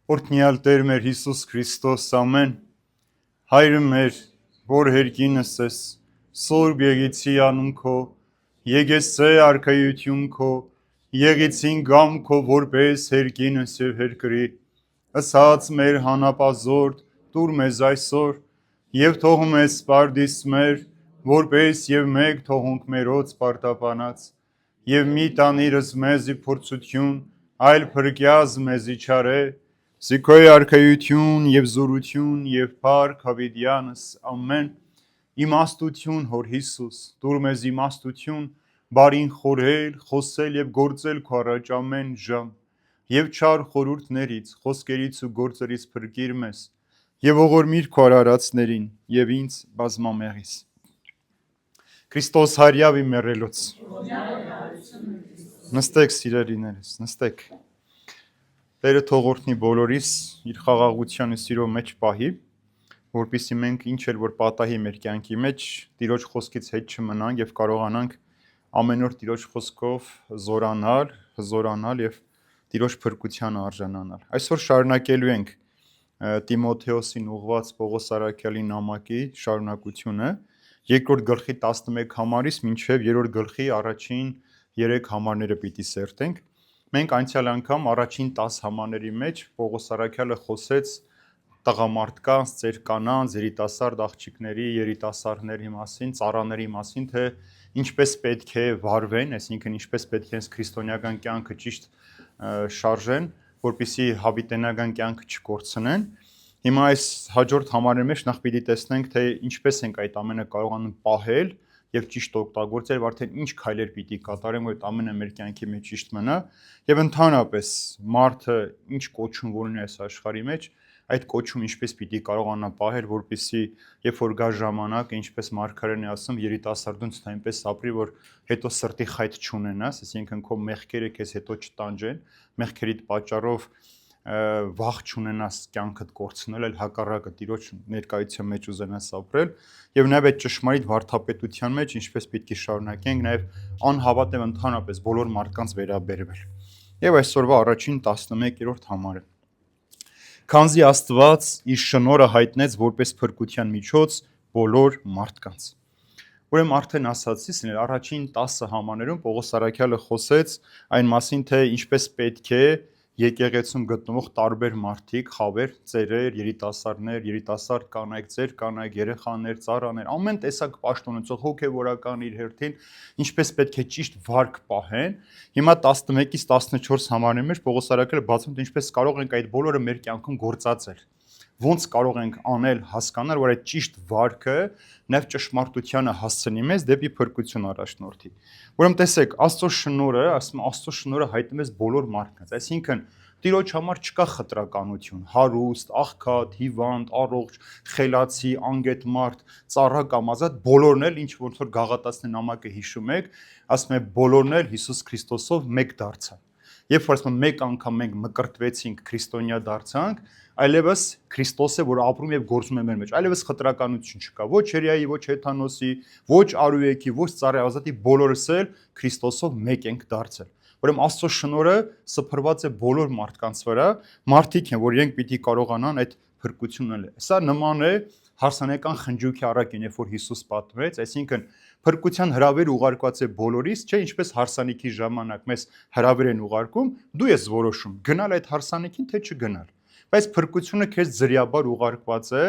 Օրհնյալ Տեր մեր Հիսուս Քրիստոս ամեն Հայրը մեր որ հերկինս ես Սուրբ Եղիցի անուն քո Եկեսե արքայություն քո Եղիցին գամ քո որպես հերկինս եւ հերկրի Ասած մեր հանապազորդ դուր մեզ այսօր եւ թող մեզ սպարդիս մեր որպես եւ մեկ թողունք մերոց պարտապանած եւ մի տանիրս մեզի փորձություն այլ փրկյազ մեզի չարե Սիքոյ արքայություն եւ զորություն եւ փառք հավիտյանս ամեն իմաստություն հոր Հիսուս դուր մեզ իմաստություն բարին խորհել խոսել եւ գործել քո առաջ ամեն ժամ եւ չար խորհուրդներից խոսքերից ու գործերից փրկիր մեզ եւ ողորմիր քո արարածներին եւ ինձ բազմամեղից Քրիստոս հարյավի մեռելոց նստեք սիրելիներս նստեք Տերը թող օրհնի բոլորիս իր խաղաղության ու սիրո մեջ պահի, որպեսզի մենք ինչ էլ որ պատահի մեր կյանքի մեջ Տիրոջ խոսքից հետ չմնանք եւ կարողանանք ամեն օր Տիրոջ խոսքով զորանալ եւ Տիրոջ փրկության արժանանալ։ Այսօր շարունակելու ենք Տիմոթեոսին ուղված Պողոս Արաքյալի նամակի շարունակությունը, երկրորդ գլխի 11 համարից մինչեւ երրորդ գլխի առաջին 3 համարները պիտի սերտենք։ Մենք անցյալ անգամ առաջին 10 համարների մեջ Պողոս Արաքյալը խոսեց տղամարդկանց, ծեր կանանց, երիտասարդ աղջիկների, երիտասարդների մասին, ծառաների մասին, թե ինչպես պետք է վարվեն, այսինքն ինչպես պետք է քրիստոնեական կյանքը ճիշտ շարժեն, որպեսզի հավիտենական կյանքը չկորցնեն։ Հիմա այս հաջորդ համարի մեջ նախ պիտի տեսնենք, թե ինչպես ենք այդ ամենը կարողանում պահել եւ ճիշտ օգտագործել, արդեն ինչ քայլեր պիտի կատարենք, որ այդ ամենը մեր կյանքի մեջ ճիշտ մնա, եւ ընդհանրապես մարդը ինչ կոչում ունի այս աշխարհի մեջ, այդ կոչում ինչպես պիտի կարողանա պահել, որպեսզի երբ որ գա ժամանակը, ինչպես մարգարեն է ասում, երիտասարդունց այնպես ապրի, որ հետո սրտի խայտ չունենաս, այսինքն քո մեղքերը քեզ հետո չտանջեն, մեղքերիդ պատճառով վախ չունենաս կյանքդ կորցնել, այլ հակառակը Տիրոջ ներկայության մեջ ուզենաս ապրել եւ նաեւ այդ ճշմարիտ վարդապետության մեջ ինչպես պիտի շարունակենք նաեւ անհավատ եւ ընդհանրապես բոլոր մարդկանց վերաբերվել։ Եվ այսօրվա առաջին 11-րդ համարը Քանզի Աստված իր շնորհը հայտնեց որպես փրկության միջոց բոլոր մարդկանց։ Ուրեմն արդեն ասացի, առաջին 10 համարներում Պողոս Արաքյալը խոսեց այն մասին, թե ինչպես պետք է եկեղեցում գտնվող տարբեր մարդիկ, խավեր, ծերեր, երիտասարդներ, երիտասարդ կանայք, ծեր կանայք, երեխաներ, ծառաներ, ամեն տեսակ պաշտոնեցող հոգևորական իր հերթին, ինչպես պետք է ճիշտ վարք պահեն։ Հիմա 11-ից 14 համարների մեջ Պողոս Արաքյալը բացում թե ինչպես կարող ենք այդ բոլորը մեր կյանքում գործածել։ Ոնց կարող ենք անել, հասկանալ, որ այդ ճիշտ վարքը նաև ճշմարտությանը հասցնի մեզ դեպի փրկություն առաջնորդի։ Ուրեմն տեսեք, Աստծո շնորհը, ասում Աստծո շնորհը հայտնվեց բոլոր մարդկանց, այսինքն Տիրոջ համար չկա խտրականություն, հարուստ, աղքատ, հիվանդ, առողջ, խելացի, անգետ մարդ, ծառա կամ ազատ, բոլորն էլ ինչ ոնց որ գաղատացնի նամակը հիշում եք, ասում է բոլորն էլ Հիսուս Քրիստոսով մեկ դարձան։ Երբ որ ասում մեկ անգամ մենք մկրտվեցինք, քրիստոնյա դարձանք, այլևս Քրիստոս է, որ ապրում եւ գործում է մեր մեջ։ Այլևս խտրականություն չկա, ոչ Հերիայի, ոչ Հեթանոսի, ոչ Արուեկի, ոչ Ծառայի ազատի, բոլորս էլ Քրիստոսով մեկ ենք դարձել։ Ուրեմն Աստծո շնորհը սփռված է բոլոր մարդկանց վրա, մարդիկ են, որ իրենք պիտի կարողանան այդ փրկությունն ունենալ։ Սա նման է հարսանեկան խնջույքի առակին, երբ որ Հիսուս պատմեց, այսինքն փրկության հրավեր ուղարկված է բոլորիս, չէ, ինչպես հարսանիքի ժամանակ մեզ հրավեր են ուղարկում, դու ես որոշում գնալ այդ հարսանիքին թե չգնալ։ Բայց փրկությունը քեզ ձրիաբար ուղարկված է,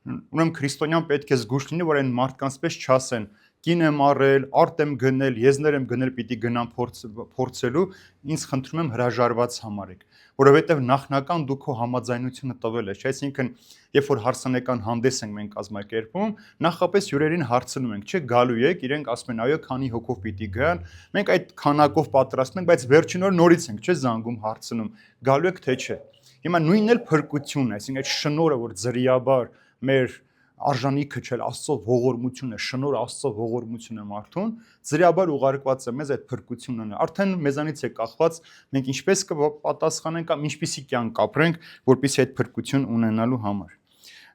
ուրեմն քրիստոնյան պետք է զգուշ լինի, որ այն մարդկանց պես չասեն կին եմ առել, արտ եմ գնել, եզներ եմ գնել, պիտի գնամ փորձելու, ինձ խնդրում եմ հրաժարված համարեք, որովհետև նախնական դու քո համաձայնությունը տվել ես, այսինքն երբ որ հարսանեկան հանդես ենք մենք կազմակերպում, նախապես հյուրերին հարցնում ենք, չէ, գալու եք, իրենք ասում են, այո, քանի հոգով պիտի գան, մենք այդ քանակով պատրաստում ենք, բայց վերջին օր նորից ենք, չէ, զանգում հարցնում, գալու եք թե չէ։ Հիմա նույնն էլ փրկությունն է, այսինքն այդ շնորհը, որ ձրիաբար մեր արժանիքը չէ, Աստծո ողորմությունը, շնորհ Աստծո ողորմությունը մարդուն, ձրիաբար ուղարկված է մեզ այդ փրկությունն։ Արդեն մեզանից է կախված մենք ինչպես կպատասխանենք կամ ինչպիսի կյանք ապրենք, որպեսզի այդ փրկություն ունենալու համար։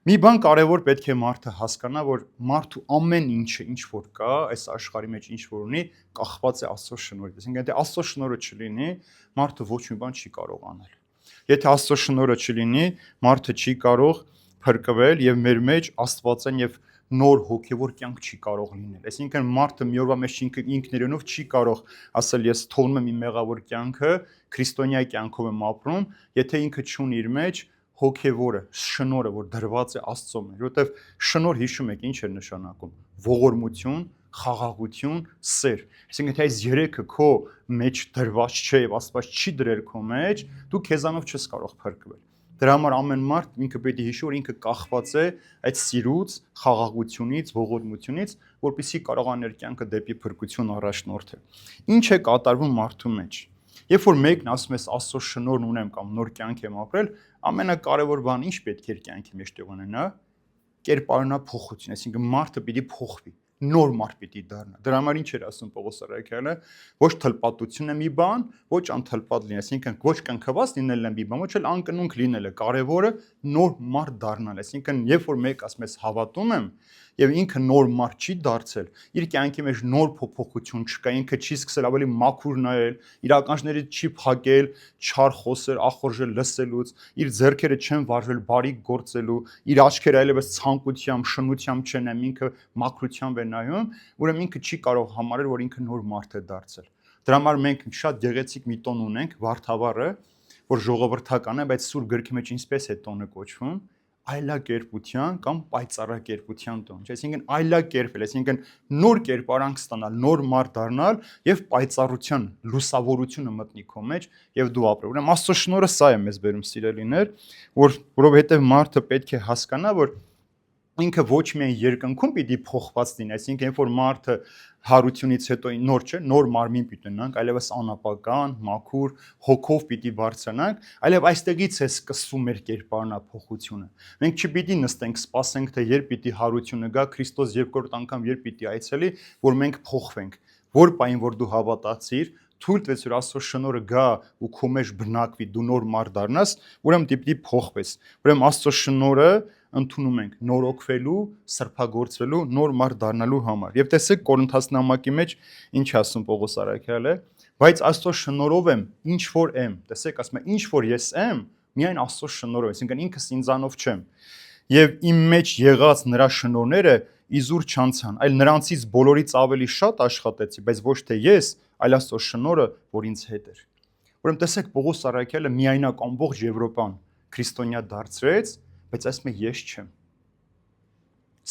Մի բան կարևոր պետք է մարդը հասկանա, որ մարդու ամեն ինչը, ինչ որ կա, այս աշխարհի մեջ ինչ որ ունի, կախված է Աստծո շնորհից։ Այսինքն եթե Աստծո շնորհը չլինի, մարդը ոչ մի բան չի կարող անել։ Եթե Աստծո շնորհը չլինի, մարդը չի կարող փրկվել եւ մեր մեջ Աստվածային եւ նոր հոգեվոր կյանք չի կարող լինել։ Այսինքն մարդը մի օրվա մեջ ինքն իրենով չի կարող ասել ես թողնում եմ իմ մեղավոր կյանքը, քրիստոնյա կյանքով եմ ապրում, եթե ինքը չունի իր մեջ հոգեվորը, շնորհը, որ դրված է Աստծո մեջ, որովհետեւ շնորհ հիշում եք ինչ է նշանակում՝ ողորմություն, խաղաղություն, սեր։ Այսինքն եթե այս երեքը քո մեջ դրված չէ եւ Աստված չի դրել քո մեջ, դու քեզանով չես կարող փրկվել։ Դրա համար ամեն մարդ ինքը պետք է հիշի, որ ինքը կախված է այդ սիրուց, խաղաղությունից, ողորմությունից, որպեսզի կարողանա իր կյանքը դեպի փրկություն առաջնորդել։ Ինչ է կատարվում մարդու մեջ։ Երբ որ մեկն ասում է Աստծո շնորհն ունեմ կամ նոր կյանք եմ ապրել, ամենակարևոր բանը ինչ պետք է իր կյանքի մեջ տեղ ունենա, կերպարանափոխություն, այսինքն մարդը պիտի փոխվի, նոր մարդ պիտի դառնա։ Դրա համար ինչ էր ասում Պողոս Արաքյալը, ոչ թլպատությունն է մի բան, ոչ անթլպատ լինել, այսինքն ոչ կնքված լինելն է մի բան, ոչ էլ անկնունք լինելը, կարևորը նոր մարդ դառնալ, այսինքն երբ որ մեկ ասում ես հավատում եմ եւ ինքը նոր մարդ չի դարձել, իր կյանքի մեջ նոր փոփոխություն չկա, ինքը չի սկսել ավելի մաքուր նայել, իր ականջներից չի փակել, չար խոսել, ախորժել լսելուց, իր ձեռքերը չեն վարվել բարի գործելու, իր աչքերը այլևս ցանկությամբ, շնությամբ չեն նայում, ինքը մաքրությամբ է նայում, ուրեմն ինքը չի կարող համարել, որ ինքը նոր մարդ է դարձել։ Դրա համար մենք շատ գեղեցիկ մի տոն ունենք, Վարդավառը, որ ժողովրդական է, բայց Սուրբ գրքի մեջ ինչպես է տոնը կոչվում, այլակերպության կամ պայծառակերպության տոն, այսինքն այլակերպել, այսինքն նոր կերպարանք ստանալ, նոր մարդ դառնալ եւ պայծառության, լուսավորությունը մտնի քո մեջ եւ դու ապրես։ Ուրեմն Աստծո շնորհը սա է մեզ բերում սիրելիներ, որովհետեւ մարդը պետք է հասկանա, որ ինքը ոչ միայն երկնքում պիտի փոխված լինի, այսինքն երբ որ մարդը հարությունից հետո նոր չէ, նոր մարմին պիտի ունենանք, այլևս անապական, մաքուր, հոգով պիտի բարձրանանք, այլև այստեղից է սկսվում մեր կերպարանափոխությունը։ Մենք չպիտի նստենք, սպասենք, թե երբ պիտի հարությունը գա, Քրիստոս երկրորդ անգամ երբ պիտի այցելի, որ մենք փոխվենք։ Որ պայն որ դու հավատացիր, թույլ տվեց որ Աստծո շնորհը գա ու քո մեջ բնակվի, դու նոր մարդ դառնաս, ուրեմն դեպի փոխվես։ Ուրեմն Աստծո շնորհը ընդունում ենք նորոգվելու, սրբագործվելու, նոր մարդ դառնալու համար։ Եվ տեսեք Կորինթաց նամակի մեջ ինչ ասում Պողոս Արաքյալը, բայց Աստծո շնորհով եմ, ինչ որ եմ։ Տեսեք, ասում է, ինչ որ ես եմ, միայն Աստծո շնորհով, այսինքն ինքս ինձանով չեմ։ Եվ իմ մեջ եղած նրա շնորհները իզուր չանցան, այլ նրանցից բոլորից ավելի շատ աշխատեցի, բայց ոչ թե ես, այլ Աստծո շնորհը, որ ինձ հետ էր։ Ուրեմն տեսեք Պողոս Արաքյալը միայնակ ամբողջ Եվրոպան քրիստոնյա դարձրեց, բայց ասում է ես չեմ։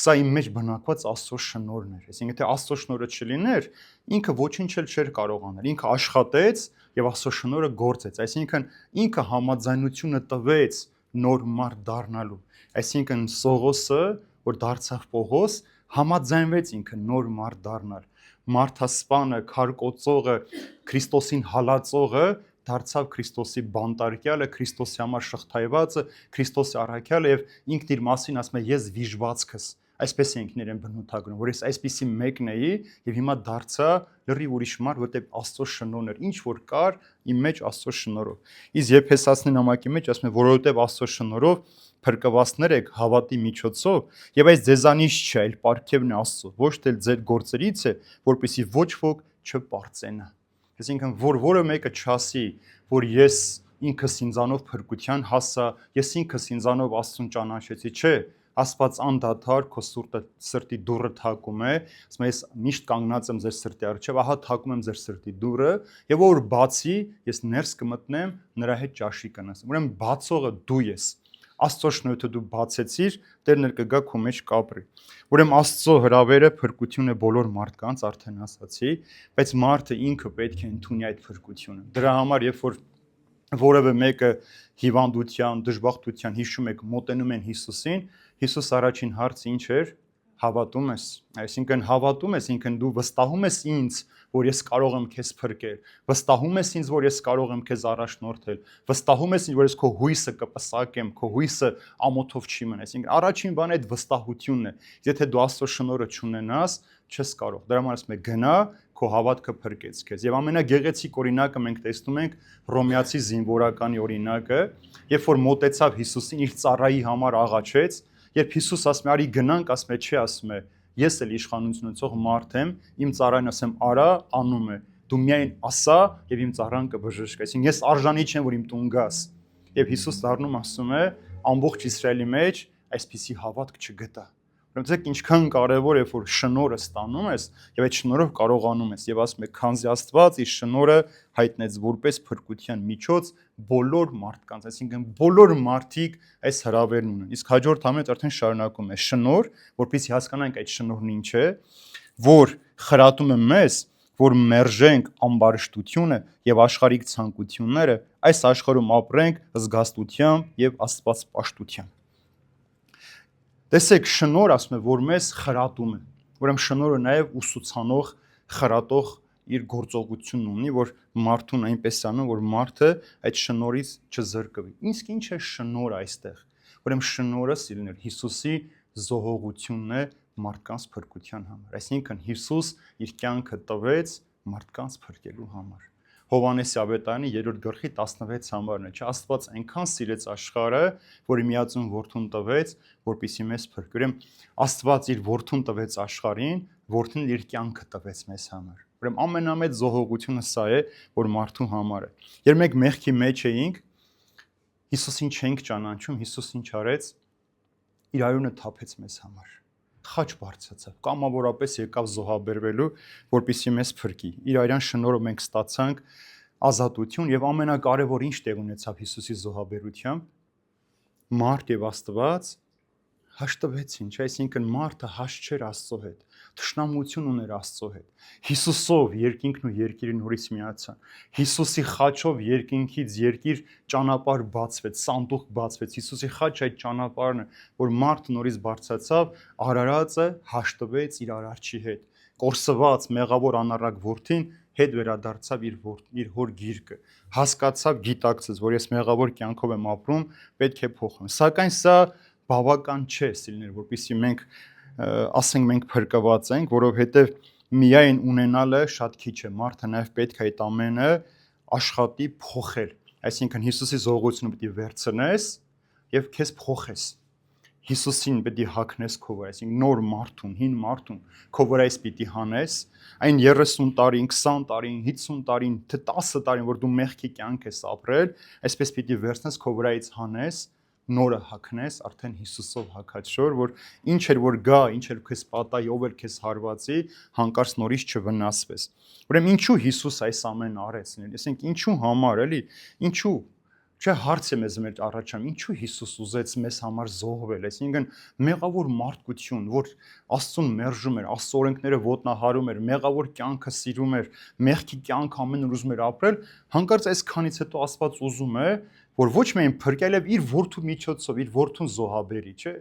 Սա իմ մեջ բնակված Աստծո շնորհն էր, այսինքն եթե Աստծո շնորհը չլիներ, ինքը ոչինչ էլ չէր կարող անել, ինքը աշխատեց եւ Աստծո շնորհը գործեց, այսինքն ինքը համաձայնությունը տվեց նոր մարդ դառնալու, այսինքն Սողոսը, որ դարձավ Պողոս, համաձայնվեց ինքը նոր մարդ դառնալ, մարդասպանը, քարկոծողը, Քրիստոսին հալածողը դարձավ Քրիստոսի բանտարկյալը, Քրիստոսի համար շղթայվածը, Քրիստոսի առաքյալը եւ ինքն իր մասին ասում է ես վիժվածքս, այսպես է ինքն իրեն բնութագրում, որ ես այսպիսի մեկն էի եւ հիմա դարձա լրիվ ուրիշ մարդ, որտեղ Աստծո շնորհն էր, ինչ որ կար իմ մեջ Աստծո շնորհով։ Իսկ Եփեսացնի նամակի մեջ ասում է, որովհետեւ Աստծո շնորհով փրկվածներ եք հավատի միջոցով եւ այս ձեզանից չէ, այլ պարգևն է Աստծո, ոչ թե ձեր գործերից է, որպեսզի ոչ ոք չպարծենա։ Այսինքն որը մեկը չասի, որ ես ինքս ինձանով փրկության հասա, ես ինքս ինձանով Աստծուն ճանաչեցի, չէ, Աստված անդադար քո սրտի դուռը թակում է, ասում է ես միշտ կանգնած եմ ձեր սրտի առջև, ահա թակում եմ ձեր սրտի դուռը, եւ որ բացի, ես ներս կմտնեմ, նրա հետ ճաշի կնասեմ։ Ուրեմն բացողը դու ես։ Աստծո շնորհը դու բացեցիր, Տերն կգա քո մեջ կապրի։ Ուրեմն Աստծո հրավերը փրկություն է բոլոր մարդկանց, արդեն ասացի, բայց մարդը ինքը պետք է ընդունի այդ փրկությունը։ Դրա համար երբ որ որևէ մեկը հիվանդության, դժբախտության հիշում եք, մոտենում են Հիսուսին, Հիսուս առաջին հարցը ինչ էր, հավատում ես, այսինքն հավատում ես, ինքն դու վստահում ես ինձ, որ ես կարող եմ քեզ փրկել, վստահում ես ինձ, որ ես կարող եմ քեզ առաջնորդել, վստահում ես ինձ, որ ես քո հույսը կպսակեմ, քո հույսը ամոթով չի մնա, այսինքն առաջին բանը այդ վստահությունն է, եթե դու Աստծո շնորհը չունենաս, չես կարող, դրա համար ասում է գնա, քո հավատքը փրկեց քեզ։ Եվ ամենագեղեցիկ օրինակը մենք տեսնում ենք Հռոմեացի զինվորականի օրինակը, երբ որ մոտեցավ Հիսուսին իր ծառայի համար աղաչեց, երբ Հիսուս ասում է արի գնանք, ասում է չի, ասում է ես էլ իշխանություն ունեցող մարդ եմ, իմ ծառային ասեմ արա, անում է, դու միայն ասա եւ իմ ծառան կբժշկի, այսինքն ես արժանի չեմ, որ իմ տուն գաս։ Եվ Հիսուս դառնում ասում է ամբողջ Իսրայելի մեջ այսպիսի հավատք չգտա։ Ուրեմն դեք ինչքան կարևոր է որ շնորհը ստանում ես եւ այդ շնորհով կարողանում ես եւ ասում է քանզի Աստված իր շնորհը հայտնեց որպես փրկության միջոց բոլոր մարդկանց, այսինքն բոլոր մարդիկ այս հրավերն ունեն։ Իսկ հաջորդ համենը արդեն շարունակում է շնորհ, որպեսզի հասկանանք այդ շնորհն ինչ է, որ խրատում է մեզ, որ մերժենք ամբարշտությունը եւ աշխարհիկ ցանկությունները, այս աշխարհում ապրենք զգաստությամբ եւ աստվածպաշտությամբ։ Տեսեք, շնորհ ասում է, որ մեզ խրատում է։ Ուրեմն շնորհը նաև ուսուցանող, խրատող իր գործողությունն ունի, որ մարդուն այնպես անում, որ մարդը այդ շնորհից չզրկվի։ Իսկ ինչ է շնորհը այստեղ։ Ուրեմն շնորհը սիրելիներ Հիսուսի զոհողությունն է մարդկանց փրկության համար։ Այսինքն Հիսուս իր կյանքը տվեց մարդկանց փրկելու համար։ Հովհաննես ավետարանի 3-րդ գլխի 16 համարն է, չէ՞, Աստված այնքան սիրեց աշխարհը, որ միածուն որդուն տվեց, որպեսզի մեզ փրկի։ Ուրեմն Աստված իր որդուն տվեց աշխարհին, որդին իր կյանքը տվեց մեզ համար։ Ուրեմն ամենամեծ զոհողությունը սա է, որ մարդու համար է։ Երբ մենք մեղքի մեջ էինք, Հիսուսին չենք ճանաչում, Հիսուս ինչ արեց։ Իր արյունը թափեց մեզ համար։ Խաչ բարձրացավ, կամավորապես եկավ զոհաբերվելու, որպեսզի մեզ փրկի։ Իր արյան շնորհով մենք ստացանք ազատություն եւ ամենակարևոր ինչ տեղ ունեցավ Հիսուսի զոհաբերությամբ։ Մարդ եւ Աստված հաշտվեցին, չէ՞, այսինքն մարդը հաշտ չէր Աստծո հետ, թշնամություն ուներ Աստծո հետ։ Հիսուսով երկինքն ու երկիրը նորից միացան։ Հիսուսի խաչով երկինքից երկիր ճանապարհ բացվեց, սանդուղք բացվեց։ Հիսուսի խաչը այդ ճանապարհն է, որ մարդը նորից բարձրացավ, արարածը հաշտվեց իր արարչի հետ։ Կորսված, մեղավոր անառակ որդին հետ վերադարձավ իր հոր գիրկը։ Հասկացավ, գիտակցեց, որ ես մեղավոր կյանքով եմ ապրում, պետք է փոխեմ։ Սակայն սա բավական չէ, սիրելիներ, որպեսզի մենք ասենք մենք փրկված ենք, որովհետև միայն ունենալը շատ քիչ է, մարդը նաև պետք է այդ ամենը աշխատի փոխել։ Այսինքն Հիսուսի զոհողությունը պետք է վերցնես եւ քեզ փոխես։ Հիսուսին պետք է հագնես քո վրա, այսինքն նոր մարդուն, հին մարդուն քո վրա էս պիտի հանես, այն 30 տարին, 20 տարին, 50 տարին, 10 տարին, որ դու մեղքի կյանք ես ապրել, այսպես պիտի վերցնես քո վրայից հանես, նորը հագնես, արդեն Հիսուսով հագած շոր, որ ինչ էր որ գա, ինչ էր քեզ պատահի, ով էր քեզ հարվածի, հանկարծ նորից չվնասվես։ Ուրեմն ինչու Հիսուս այս ամենը արեց, ասենք ինչու համար, էլի, ինչու Չէ հարց է մեզ մեր առաջանում, ինչու Հիսուս ուզեց մեզ համար զոհվել, այսինքն մեղավոր մարդկություն, որ Աստծուն մերժում էր, Աստծո օրենքները ոտնահարում էր, մեղավոր կյանքը սիրում էր, մեղքի կյանք ամեն օր ուզում էր ապրել, հանկարծ այսքանից հետո Աստված ուզում է, որ ոչ միայն փրկել է իր որդու միջոցով, իր որդուն զոհաբերի, չէ։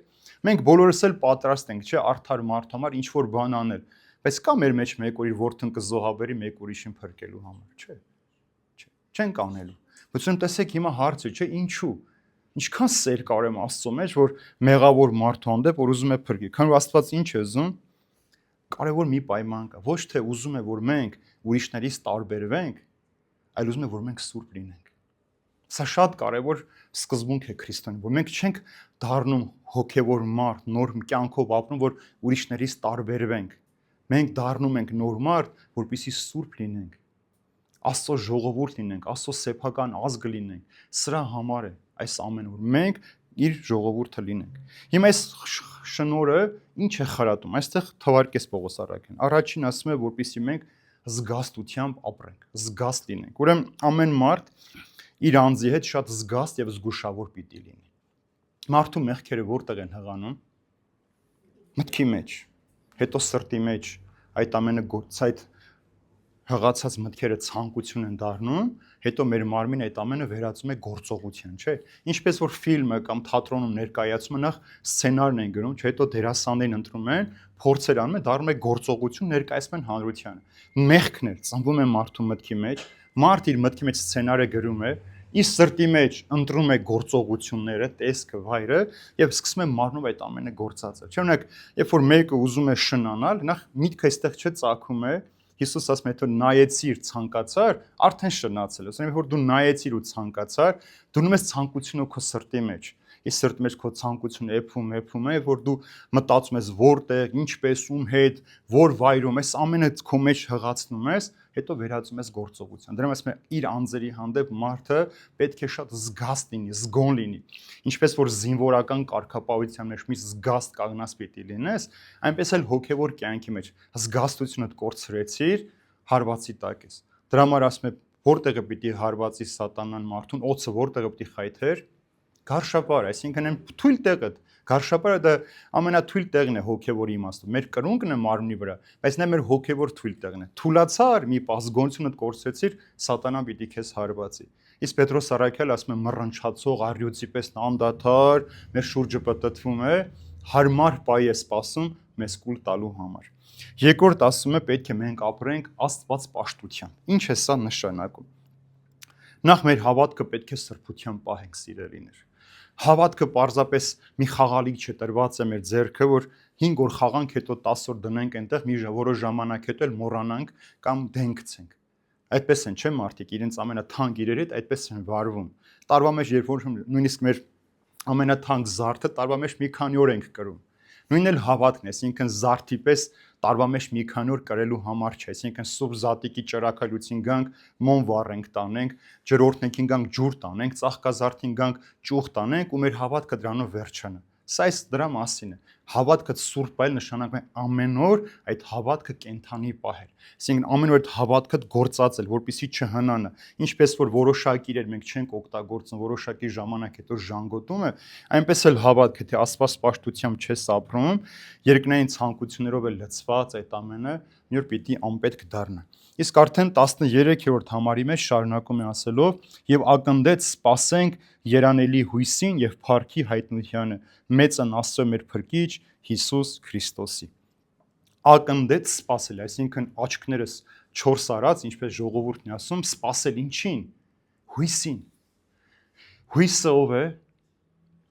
Մենք բոլորս էլ պատրաստ ենք, չէ, արդար մարդ համար ինչ որ բան անել, բայց կա մեր մեջ մեկ որ իր որդուն կզոհաբերի մեկ ուրիշին փրկելու համար, չէ։ Չենք անելու։ Ուրեմն տեսեք հիմա հարցը, չէ, ինչու։ Ինչքան սեր կարեմ Աստծո մեջ, որ մեղավոր մարդու հանդեպ որ ուզում է փրկի։ Քանի որ Աստված ինչ է ուզում, կարևոր մի պայման կա։ Ոչ թե ուզում է, որ մենք ուրիշներից տարբերվենք, այլ ուզում է, որ մենք սուրբ լինենք։ Սա շատ կարևոր սկզբունք է քրիստոնյա, որ մենք չենք դառնում հոգևոր մարդ, նոր կյանքով ապրում, որ ուրիշներից տարբերվենք։ Մենք դառնում ենք նոր մարդ, որպեսզի սուրբ լինենք։ Աստծո ժողովուրդ լինենք, Աստծո սեփական ազգը լինենք։ Սրա համար է այս ամենը, որ մենք իր ժողովուրդը լինենք։ Հիմա այս շնորհը ինչ է խրատում։ Այստեղ թվարկես Պողոս առաքին։ Առաջին ասում է, որպեսզի մենք զգաստությամբ ապրենք, զգաստ լինենք։ Ուրեմն ամեն մարդ իր անձի հետ շատ զգաստ եւ զգուշավոր պիտի լինի։ Մարդու մեղքերը որտեղ են հղանում։ Մտքի մեջ, հետո սրտի մեջ այդ ամենը գործայդ հղացած մտքերը ցանկություն են դառնում, հետո մեր մարմինը այդ ամենը վերածում է գործողության, չէ՞։ Ինչպես որ ֆիլմը կամ թատրոնում ներկայացումը նախ սցենարն են գրում, չէ՞, հետո դերասաններին ընտրում են, փորձեր անում են, դառնում է գործողություն, ներկայացում են հանրությանը։ Մեղքն է ծնվում է մարդու մտքի մեջ, մարդ իր մտքի մեջ սցենարը գրում է, իր սրտի մեջ ընտրում է գործողությունները, տեսքը, վայրը եւ սկսում է մարմնում այդ ամենը գործածը։ Չէ՞ օրինակ, երբ որ մեկը ուզում է շնանալ, նախ միտքը այստեղ չէ ծագում է Հիսուս ասում է, թե նայեցիր, ցանկացար, արդեն շնացել ես։ Ուրեմն որ դու նայեցիր ու ցանկացար, դնում ես ցանկությունը քո սրտի մեջ։ Իսկ սրտի մեջ քո ցանկությունը էփում է, որ դու մտածում ես որտեղ, ինչպես, ում հետ, որ վայրում, այս ամենը քո մեջ հղացնում ես, հետո վերածում ես գործողության։ Դրա համար իր անձերի հանդեպ մարդը պետք է շատ զգաստ լինի, զգոն լինի։ Ինչպես որ զինվորական կարգապահության մեջ մի զգաստ կանգնած պիտի լինես, այնպես էլ հոգևոր կյանքի մեջ զգաստությունդ կորցրեցիր, հարվածի տակ ես։ Դրա համար ասում է, որտեղը պիտի հարվածի սատանան մարդուն, օծը որտեղը պիտի խայթեր, գարշապարը, այսինքն այն թույլ տեղը, գարշապարը դա ամենաթույլ տեղն է հոգևոր իմաստով։ Մեր կրունկն է մարմնի վրա, բայց նա մեր հոգևոր թույլ տեղն է։ Թուլացար, մի ազգոնությունդ կորցրեցիր, սատանան պիտի քեզ հարվածի։ Իսկ Պետրոս առաքյալը ասում է մռնչացող առյուծի պես անդադար մեր շուրջը պատտվում է, հարմար պայ է սպասում մեզ կուլ տալու համար։ Երկրորդ ասում է պետք է մենք ապրենք Աստված պաշտությամբ։ Ինչ է սա նշանակում։ Նախ մեր հավատքը պետք է սրբությամբ պահենք, սիրելիներ։ Հավատքը պարզապես մի խաղալիք չտրված է մեր ձեռքը, որ 5 օր խաղանք, հետո 10 օր դնենք այնտեղ, մի որոշ ժամանակ հետո էլ մոռանանք կամ դենքցենք։ Այդպես են, չէ՞ մարդիկ, իրենց ամենաթանկ իրերի հետ այդպես են վարվում։ Տարվա մեջ երբ որ նույնիսկ մեր ամենաթանկ զարդը տարվա մեջ մի քանի օր ենք կրում։ Նույնն էլ հավատքն է, այսինքն զարդի պես տարվա մեջ մի քանի օր կրելու համար չէ, այսինքն սուրբ զատիկի ճրակալուցին գանք, մոմ վառենք տանենք, ջրօրհնեքին գանք ջուր տանենք, ծաղկազարդին գանք ճուղ տանենք ու մեր հավատքը դրանով վերջանա։ Սա այս դրա մասին է։ Հավատքը սուրբ այլ նշանակում է ամեն օր այդ հավատքը կենթանի պահել։ Այսինքն ամեն օր այդ հավատքը գործածել, որպեսզի չհնանա։ Ինչպես որ որոշակի իրեր մենք չենք օգտագործում, որոշակի ժամանակ հետո ժանգոտում է, այնպես էլ հավատքը, թե Աստված պաշտությամբ չես ապրում, երկնային ցանկություններով է լցված այդ ամենը, մի օր պիտի անպետք դառնա։ Իսկ արդեն 13-րդ համարի մեջ շարունակում է ասելով. «Եվ ակնդեց սպասենք երանելի հույսին եւ փառքի հայտնությանը, մեծն Աստծո մեր փրկիչ Հիսուս Քրիստոսի»։ Ակնդեց սպասել, այսինքն աչքներս 4 արած, ինչպես ժողովուրդն է ասում, սպասել ինչին։ Հույսին։ Հույսը ով է։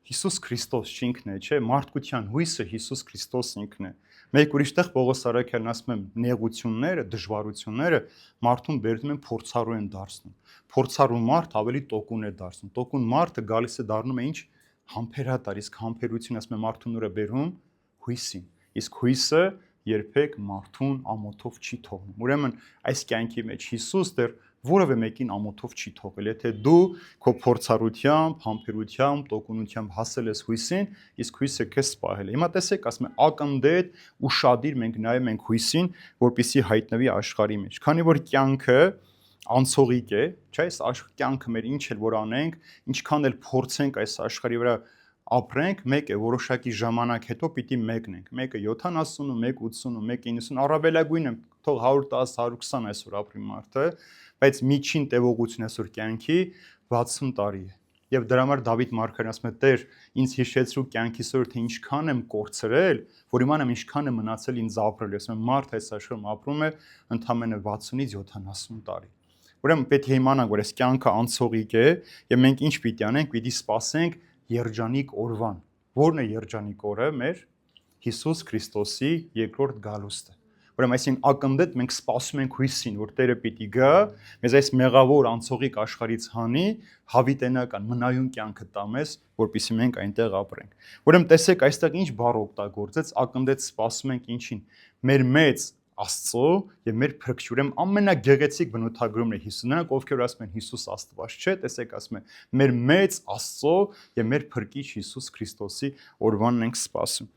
Հիսուս Քրիստոս ինքն է, չէ՞, մարդկության հույսը Հիսուս Քրիստոս ինքն է։ Մեկ ուրիշ տեղ Պողոս առաքյալն ասում է, նեղությունները, դժվարությունները մարդուն բերում են փորձառու են դարձնում։ Փորձառու մարդ ավելի տոկուն է դարձնում։ Տոկուն մարդը գալիս է դառնում է ինչ համբերատար, իսկ համբերությունը ասում է մարդուն ուր է բերում հույսին։ Իսկ հույսը երբեք մարդուն ամոթով չի թողնում։ Ուրեմն այս կյանքի մեջ Հիսուս դեռ որևէ մեկին ամոթով չի թողել։ Եթե դու քո փորձառությամբ, համբերությամբ, տոկունությամբ հասել ես հույսին, իսկ հույսը քեզ սպահել է։ Հիմա տեսեք, ասում է ակնդետ ու շադիր մենք նայում ենք հույսին, որպեսզի հայտնվի աշխարհի մեջ։ Քանի որ կյանքը անցողիկ է, չէ՞, այս կյանքը մեր ինչ էլ որ անենք, ինչքան էլ փորձենք այս աշխարհի վրա ապրենք, մեկ է որոշակի ժամանակ հետո պիտի մեկնենք։ Մեկը 70, մեկ 80, մեկ 90, առավելագույնը թող 110, 120 այսօր ապրի մարդը, բայց միջին տևողությունը այսօր կյանքի 60 տարի է։ Եվ դրա համար Դավիթ մարգարեն ասում է. «Տեր, ինձ հիշեցրու կյանքիս օրը, թե ինչքան եմ կորցրել, որ իմանամ ինչքան է մնացել ինձ ապրել»։ Ասում եմ, մարդ այս աշխարհում ապրում է ընդամենը 60-ից 70 տարի։ Ուրեմն պետք է իմանանք, որ այս կյանքը անցողիկ է, եւ մենք ինչ պիտի անենք, պիտի սպասենք երջանիկ օրվան։ Որն է երջանիկ օրը մեր Հիսուս Քրիստոսի երկրորդ գալուստը։ Ուրեմն այսինքն ակնդետ մենք սպասում ենք հույսին, որ Տերը պիտի գա, մեզ այս մեղավոր անցողիկ աշխարհից հանի, հավիտենական մնայուն կյանքը տա մեզ, որպեսզի մենք այնտեղ ապրենք։ Ուրեմն տեսեք, այստեղ ինչ բառ օգտագործեց, ակնդետ սպասում ենք ինչին։ Մեր մեծ Աստծո եւ մեր փրկիչ, ուրեմն ամենագեղեցիկ բնութագրումն է Հիսուս։ Նրանք ովքեր ասում են Հիսուս Աստված չէ, տեսեք ասում են մեր մեծ Աստծո եւ մեր փրկիչ Հիսուս Քրիստոսի օրվանն ենք սպասում։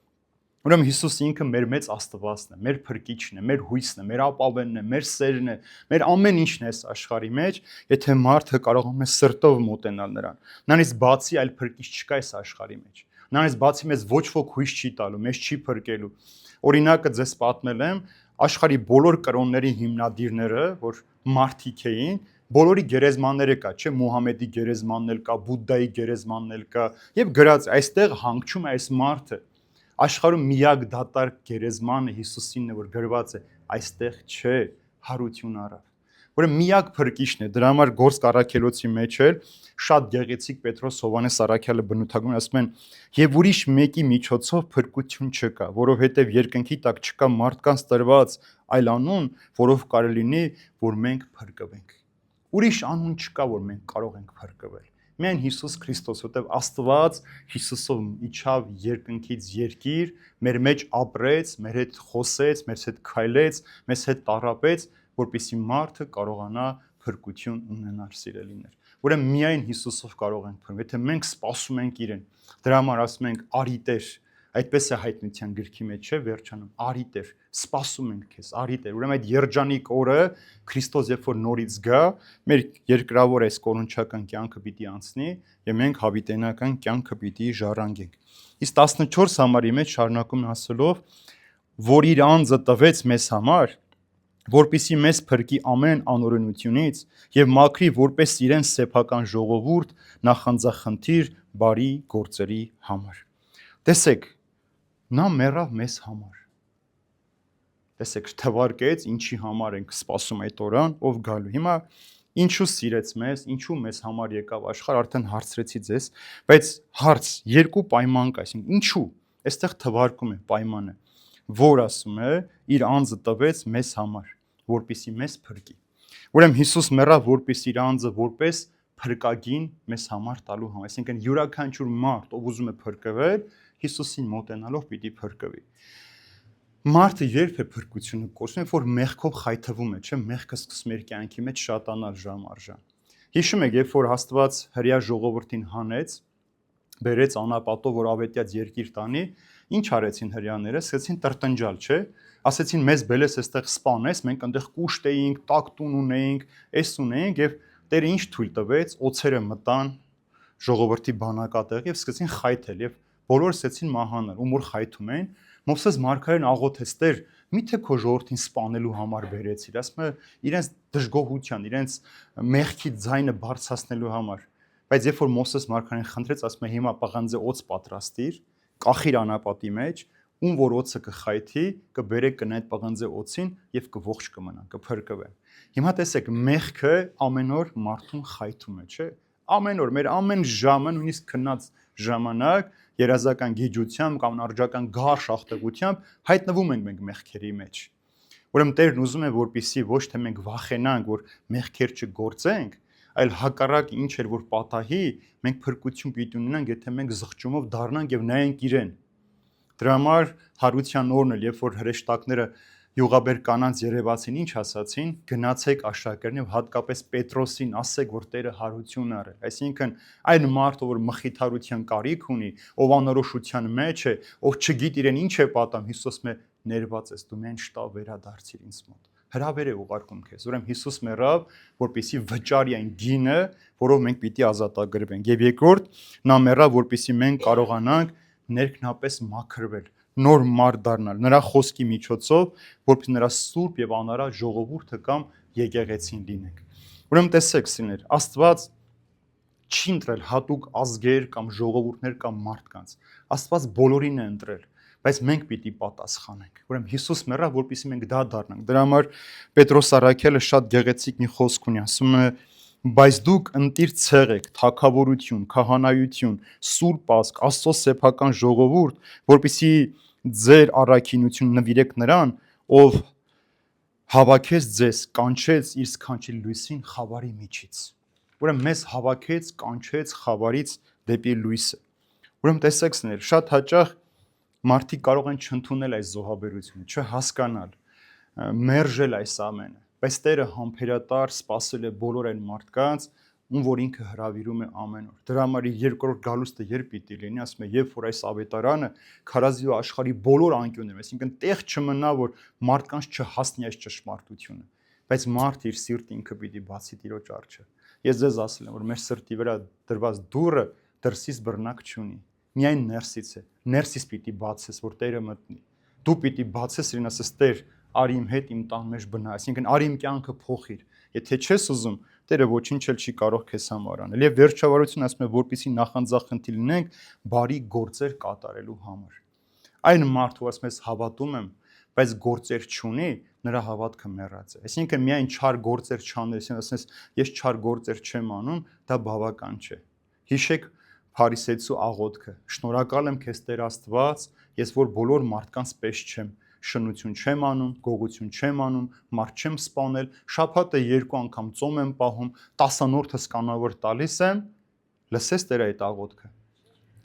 Ուրեմն Հիսուս ինքը մեր մեծ Աստվածն է, մեր փրկիչն է, մեր հույսն է, մեր ապավենն է, մեր սերն է, մեր ամեն ինչն է այս աշխարհի մեջ, եթե մարդը կարողանում է սրտով մոտենալ նրան։ Նրանից բացի այլ փրկիչ չկա այս աշխարհի մեջ։ Նրանից բացի մեզ ոչ ոք հույս չի տալու, մեզ չի փրկելու։ Օրինակը ձեզ պատմել եմ, աշխարհի բոլոր կրոնների հիմնադիրները, որ մարդիկ էին, բոլորի գերեզմանները կա, չէ՞, Մուհամեդի գերեզմանն էլ կա, Բուդդայի գերեզմանն էլ կա, եւ գրած այստեղ հանգչում է այս մարդը։ Աշխարհում միակ դատարկ գերեզմանը Հիսուսինն է, որ գրված է, այստեղ չէ, հարություն առավ։ Ուրեմն միակ փրկիչն է, դրա համար Գործք առաքելոցի մեջ էլ շատ գեղեցիկ Պետրոս Հովհաննես առաքյալը բնութագրում ասում են, եւ ուրիշ մեկի միջոցով փրկություն չկա, որովհետեւ երկնքի տակ չկա մարդկանց տրված այլ անուն, որով կարելի լինի, որ մենք փրկվենք։ Ուրիշ անուն չկա, որ մենք կարող ենք փրկվել։ Միայն Հիսուս Քրիստոս, որտեղ Աստված Հիսուսով իջավ երկնքից երկիր, մեր մեջ ապրեց, մեր հետ խոսեց, մեր հետ քայլեց, մեզ հետ տառապեց, որպեսզի մարդը կարողանա փրկություն ունենալ, սիրելիներ։ Ուրեմն միայն Հիսուսով կարող ենք փրկվել, եթե մենք սպասում ենք իրեն։ Դրա համար ասում ենք՝ արի Տեր, այդպես է հայտնության գրքի մեջ չէ, վերջանում, արի Տեր, սպասում ենք քեզ, արի Տեր։ Ուրեմն այդ երջանիկ օրը Քրիստոս երբ որ նորից գա, մեր երկրավոր այս կորոնչական կյանքը պիտի անցնի եւ մենք հավիտենական կյանքը պիտի ժառանգենք։ Իսկ 14 համարի մեջ շարունակում է ասելով, որ իր անձը տվեց մեզ համար, որպեսզի մեզ փրկի ամեն անօրենությունից եւ մաքրի որպես իրեն սեփական ժողովուրդ նախանձախնդիր բարի գործերի համար։ Տեսեք, նա մեռավ մեզ համար։ Տեսեք, թվարկեց ինչի համար ենք սպասում այդ օրան, ով գալու։ Հիմա ինչու սիրեց մեզ, ինչու մեզ համար եկավ աշխարհ, արդեն հարցրեցի ձեզ, բայց հարց երկու պայման կա, այսինքն ինչու։ Այստեղ թվարկում է պայմանը, որ ասում է իր անձը տվեց մեզ համար, որպեսզի մեզ փրկի։ Ուրեմն Հիսուս մեռավ որպես իր անձը որպես փրկագին մեզ համար տալու համար, այսինքն յուրաքանչյուր մարդ, ով ուզում է փրկվել, Հիսուսին մոտենալով պիտի փրկվի։ Մարդը երբ է փրկությունը կորցնում, որ մեղքով խայթվում է, չէ՞, մեղքը սկսում է իր կյանքի մեջ շատանալ ժամ առ ժամ։ Հիշում եք, երբ որ Աստված հրեա ժողովրդին հանեց, բերեց անապատով, որ ավետյաց երկիր տանի, ինչ արեցին հրեաները, սկսեցին տրտնջալ, չէ՞։ Ասեցին մեզ բելես այստեղ սպանես, մենք այնտեղ կուշտ էինք, տակ տուն ունեինք, էս ունեինք եւ Տերը ինչ թույլ տվեց, օձերը մտան ժողովրդի բանակատեղ եւ սկսեցին խայթել եւ բոլորը սկսեցին մահանալ, ում որ խայթում էին, Մովսես մարգարեն աղոթեց, Տեր, միթե քո ժողովրդին սպանելու համար բերեցիր, ասում է իրենց դժգոհության, իրենց մեղքի ձայնը բարձրացնելու համար։ Բայց երբ որ Մովսես մարգարեն խնդրեց, ասում է հիմա պղանձե օձ պատրաստիր, կախիր անապատի մեջ, ում որ օձը կխայթի, կբերեք կնա այդ պղանձե օձին եւ կողջ կմնա, կփրկվե։ Հիմա տեսեք, մեղքը ամեն օր մարդուն խայթում է, չէ՞։ Ամեն օր, մեր ամեն ժամը, նույնիսկ քնած ժամանակ, երազական գիջությամբ կամ անարժական գարշ ախտեղությամբ հայտնվում ենք մենք մեղքերի մեջ։ Ուրեմն Տերն ուզում է, որպեսզի ոչ թե մենք վախենանք, որ մեղքեր չգործենք, այլ հակառակ ինչ էր որ պատահի, մենք փրկություն պիտի ունենանք, եթե մենք զղջումով դառնանք եւ նայենք իրեն։ Դրա համար հարության օրն էլ, երբ որ հրեշտակները յուղաբեր կանանց երևացին, ինչ ասացին, գնացեք աշակերտներին եւ հատկապես Պետրոսին ասեք, որ Տերը հարություն արել։ Այսինքն այն մարդը, որ մխիթարության կարիք ունի, ով անորոշության մեջ է, ով չգիտի իրեն ինչ է պատահում, Հիսուս մե ներված ես, դու միայն շտավ վերադարձիր ինձ մոտ։ Հրավեր է ուղարկում քեզ։ Ուրեմն Հիսուս մեռավ, որպեսզի վճարի այն գինը, որով մենք պիտի ազատագրվենք։ Եվ երկրորդ, նա մեռավ, որպեսզի մենք կարողանանք ներքնապես մաքրվել, նոր մարդ դառնալ նրա խոսքի միջոցով, որպես նրա սուրբ եւ անարատ ժողովուրդը կամ եկեղեցին լինենք։ Ուրեմն տեսեք, սիրներ, Աստված չի ընտրել հատուկ ազգեր կամ ժողովուրդներ կամ մարդկանց։ Աստված բոլորին է ընտրել, բայց մենք պիտի պատասխանենք։ Ուրեմն Հիսուս մեռավ, որպեսզի մենք դա դառնանք։ Դրա համար Պետրոս Առաքյալը շատ գեղեցիկ մի խոսք ունի, ասում է. Բայց դուք ընտիր ցեղ եք, թագավորություն, քահանայություն, սուրբ ազգ, Աստծո սեփական ժողովուրդ, որպեսզի ձեր առաքինություն նվիրեք նրան, ով հավաքեց ձեզ, կանչեց իր սքանչելի լույսին խավարի միջից։ Ուրեմն մեզ հավաքեց, կանչեց խավարից դեպի լույսը։ Ուրեմն տեսեք, սներ, շատ հաճախ մարդիկ կարող են չընդունել այս զոհաբերությունը, չհասկանալ, մերժել այս ամենը, բայց Տերը համբերատար սпасել է բոլոր այն մարդկանց, ում որ ինքը հրավիրում է ամեն օր։ Դրա համար երկրորդ գալուստը երբ պիտի լինի, ասում է, երբ որ այս ավետարանը քարազի ու աշխարհի բոլոր անկյուններում, այսինքն տեղ չմնա, որ մարդկանց չհասնի այս ճշմարտությունը, բայց մարդը իր սիրտը ինքը պիտի բացի Տիրոջ առջև։ Ես ձեզ ասել եմ, որ մեր սրտի վրա դրված դուռը դրսից բռնակ չունի, միայն ներսից է։ Ներսից պիտի բացես, որ Տերը մտնի։ Դու պիտի բացես իրեն ասես, Տեր, արի իմ հետ իմ տան մեջ բնա, այսինքն արի իմ կյանքը փոխիր։ Եթե չես ուզում, Տերը ոչինչ էլ չի կարող քեզ համար անել։ Եվ վերջավորություն ասում է, որպեսզի նախանձախնդիր լինենք բարի գործեր կատարելու համար։ Այն մարդը, ով ասում է, հավատում եմ, բայց գործեր չունի, նրա հավատքը մեռած է։ Այսինքն միայն չար գործեր չանել, ասես, ես չար գործեր չեմ անում, դա բավական չէ։ Հիշեք Փարիսեցու աղոթքը. Շնորհակալ եմ քեզ Տեր Աստված, ես որ բոլոր մարդկանց պես չեմ, շնություն չեմ անում, գողություն չեմ անում, մարդ չեմ սպանել, շաբաթը 2 անգամ ծոմ եմ պահում, 10-րդս կանավոր տալիս եմ, Լսեց Տերը այդ աղոթքը։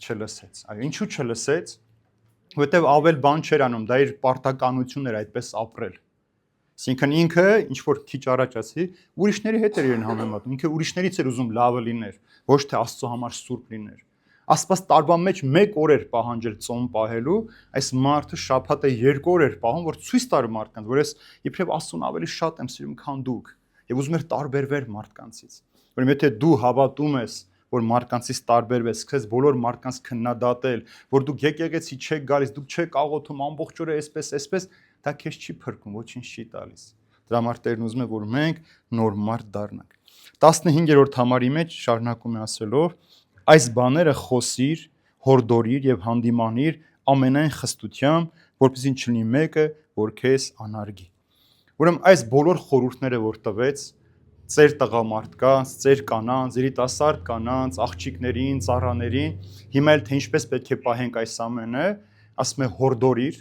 Չլսեց։ Այո, ինչու չլսեց։ Որտեվ ավել բան չէր անում, դա իր պարտականությունն էր այդպես ապրել։ Այսինքն ինքը ինչ որ քիչ առաջ ասի, ուրիշների հետ էր իրեն համեմատում, ինքը ուրիշներից էր ուզում լավը լիներ, ոչ թե Աստծո համար սուրբ լիներ։ Աստված տարվա մեջ 1 օր էր պահանջել ծոմ պահելու, այս մարդը շաբաթը 2 օր էր պահում, որ ցույց տար մարդկանց, որ ես իբրև Աստծուն ավելի շատ եմ սիրում, քան դուք, եւ ուզում էր տարբերվել մարդկանցից։ Ուրեմն եթե դու հավատում ես, որ մարդկանցից տարբերվես, սկսես բոլոր մարդկանց քննադատել, որ դուք եկեղեցի չեք գալիս, դուք չեք աղոթում ամբողջ օրը այսպես, դա քեզ չի փրկում, ոչինչ չի տալիս։ Դրա համար Տերն ուզում է, որ մենք նոր մարդ դառնանք։ 15-րդ համարի մեջ շարունակում է ասելով. այս բաները խոսիր, հորդորիր եւ հանդիմանիր ամենայն խստությամբ, որպեսզի չլինի մեկը, որ քեզ անարգի։ Ուրեմն այս բոլոր խորհուրդները, որ տվեց ծեր տղամարդկանց, ծեր կանանց, երիտասարդ կանանց, աղջիկներին, ծառաներին, հիմա էլ թե ինչպես պետք է պահենք այս ամենը, ասում է հորդորիր,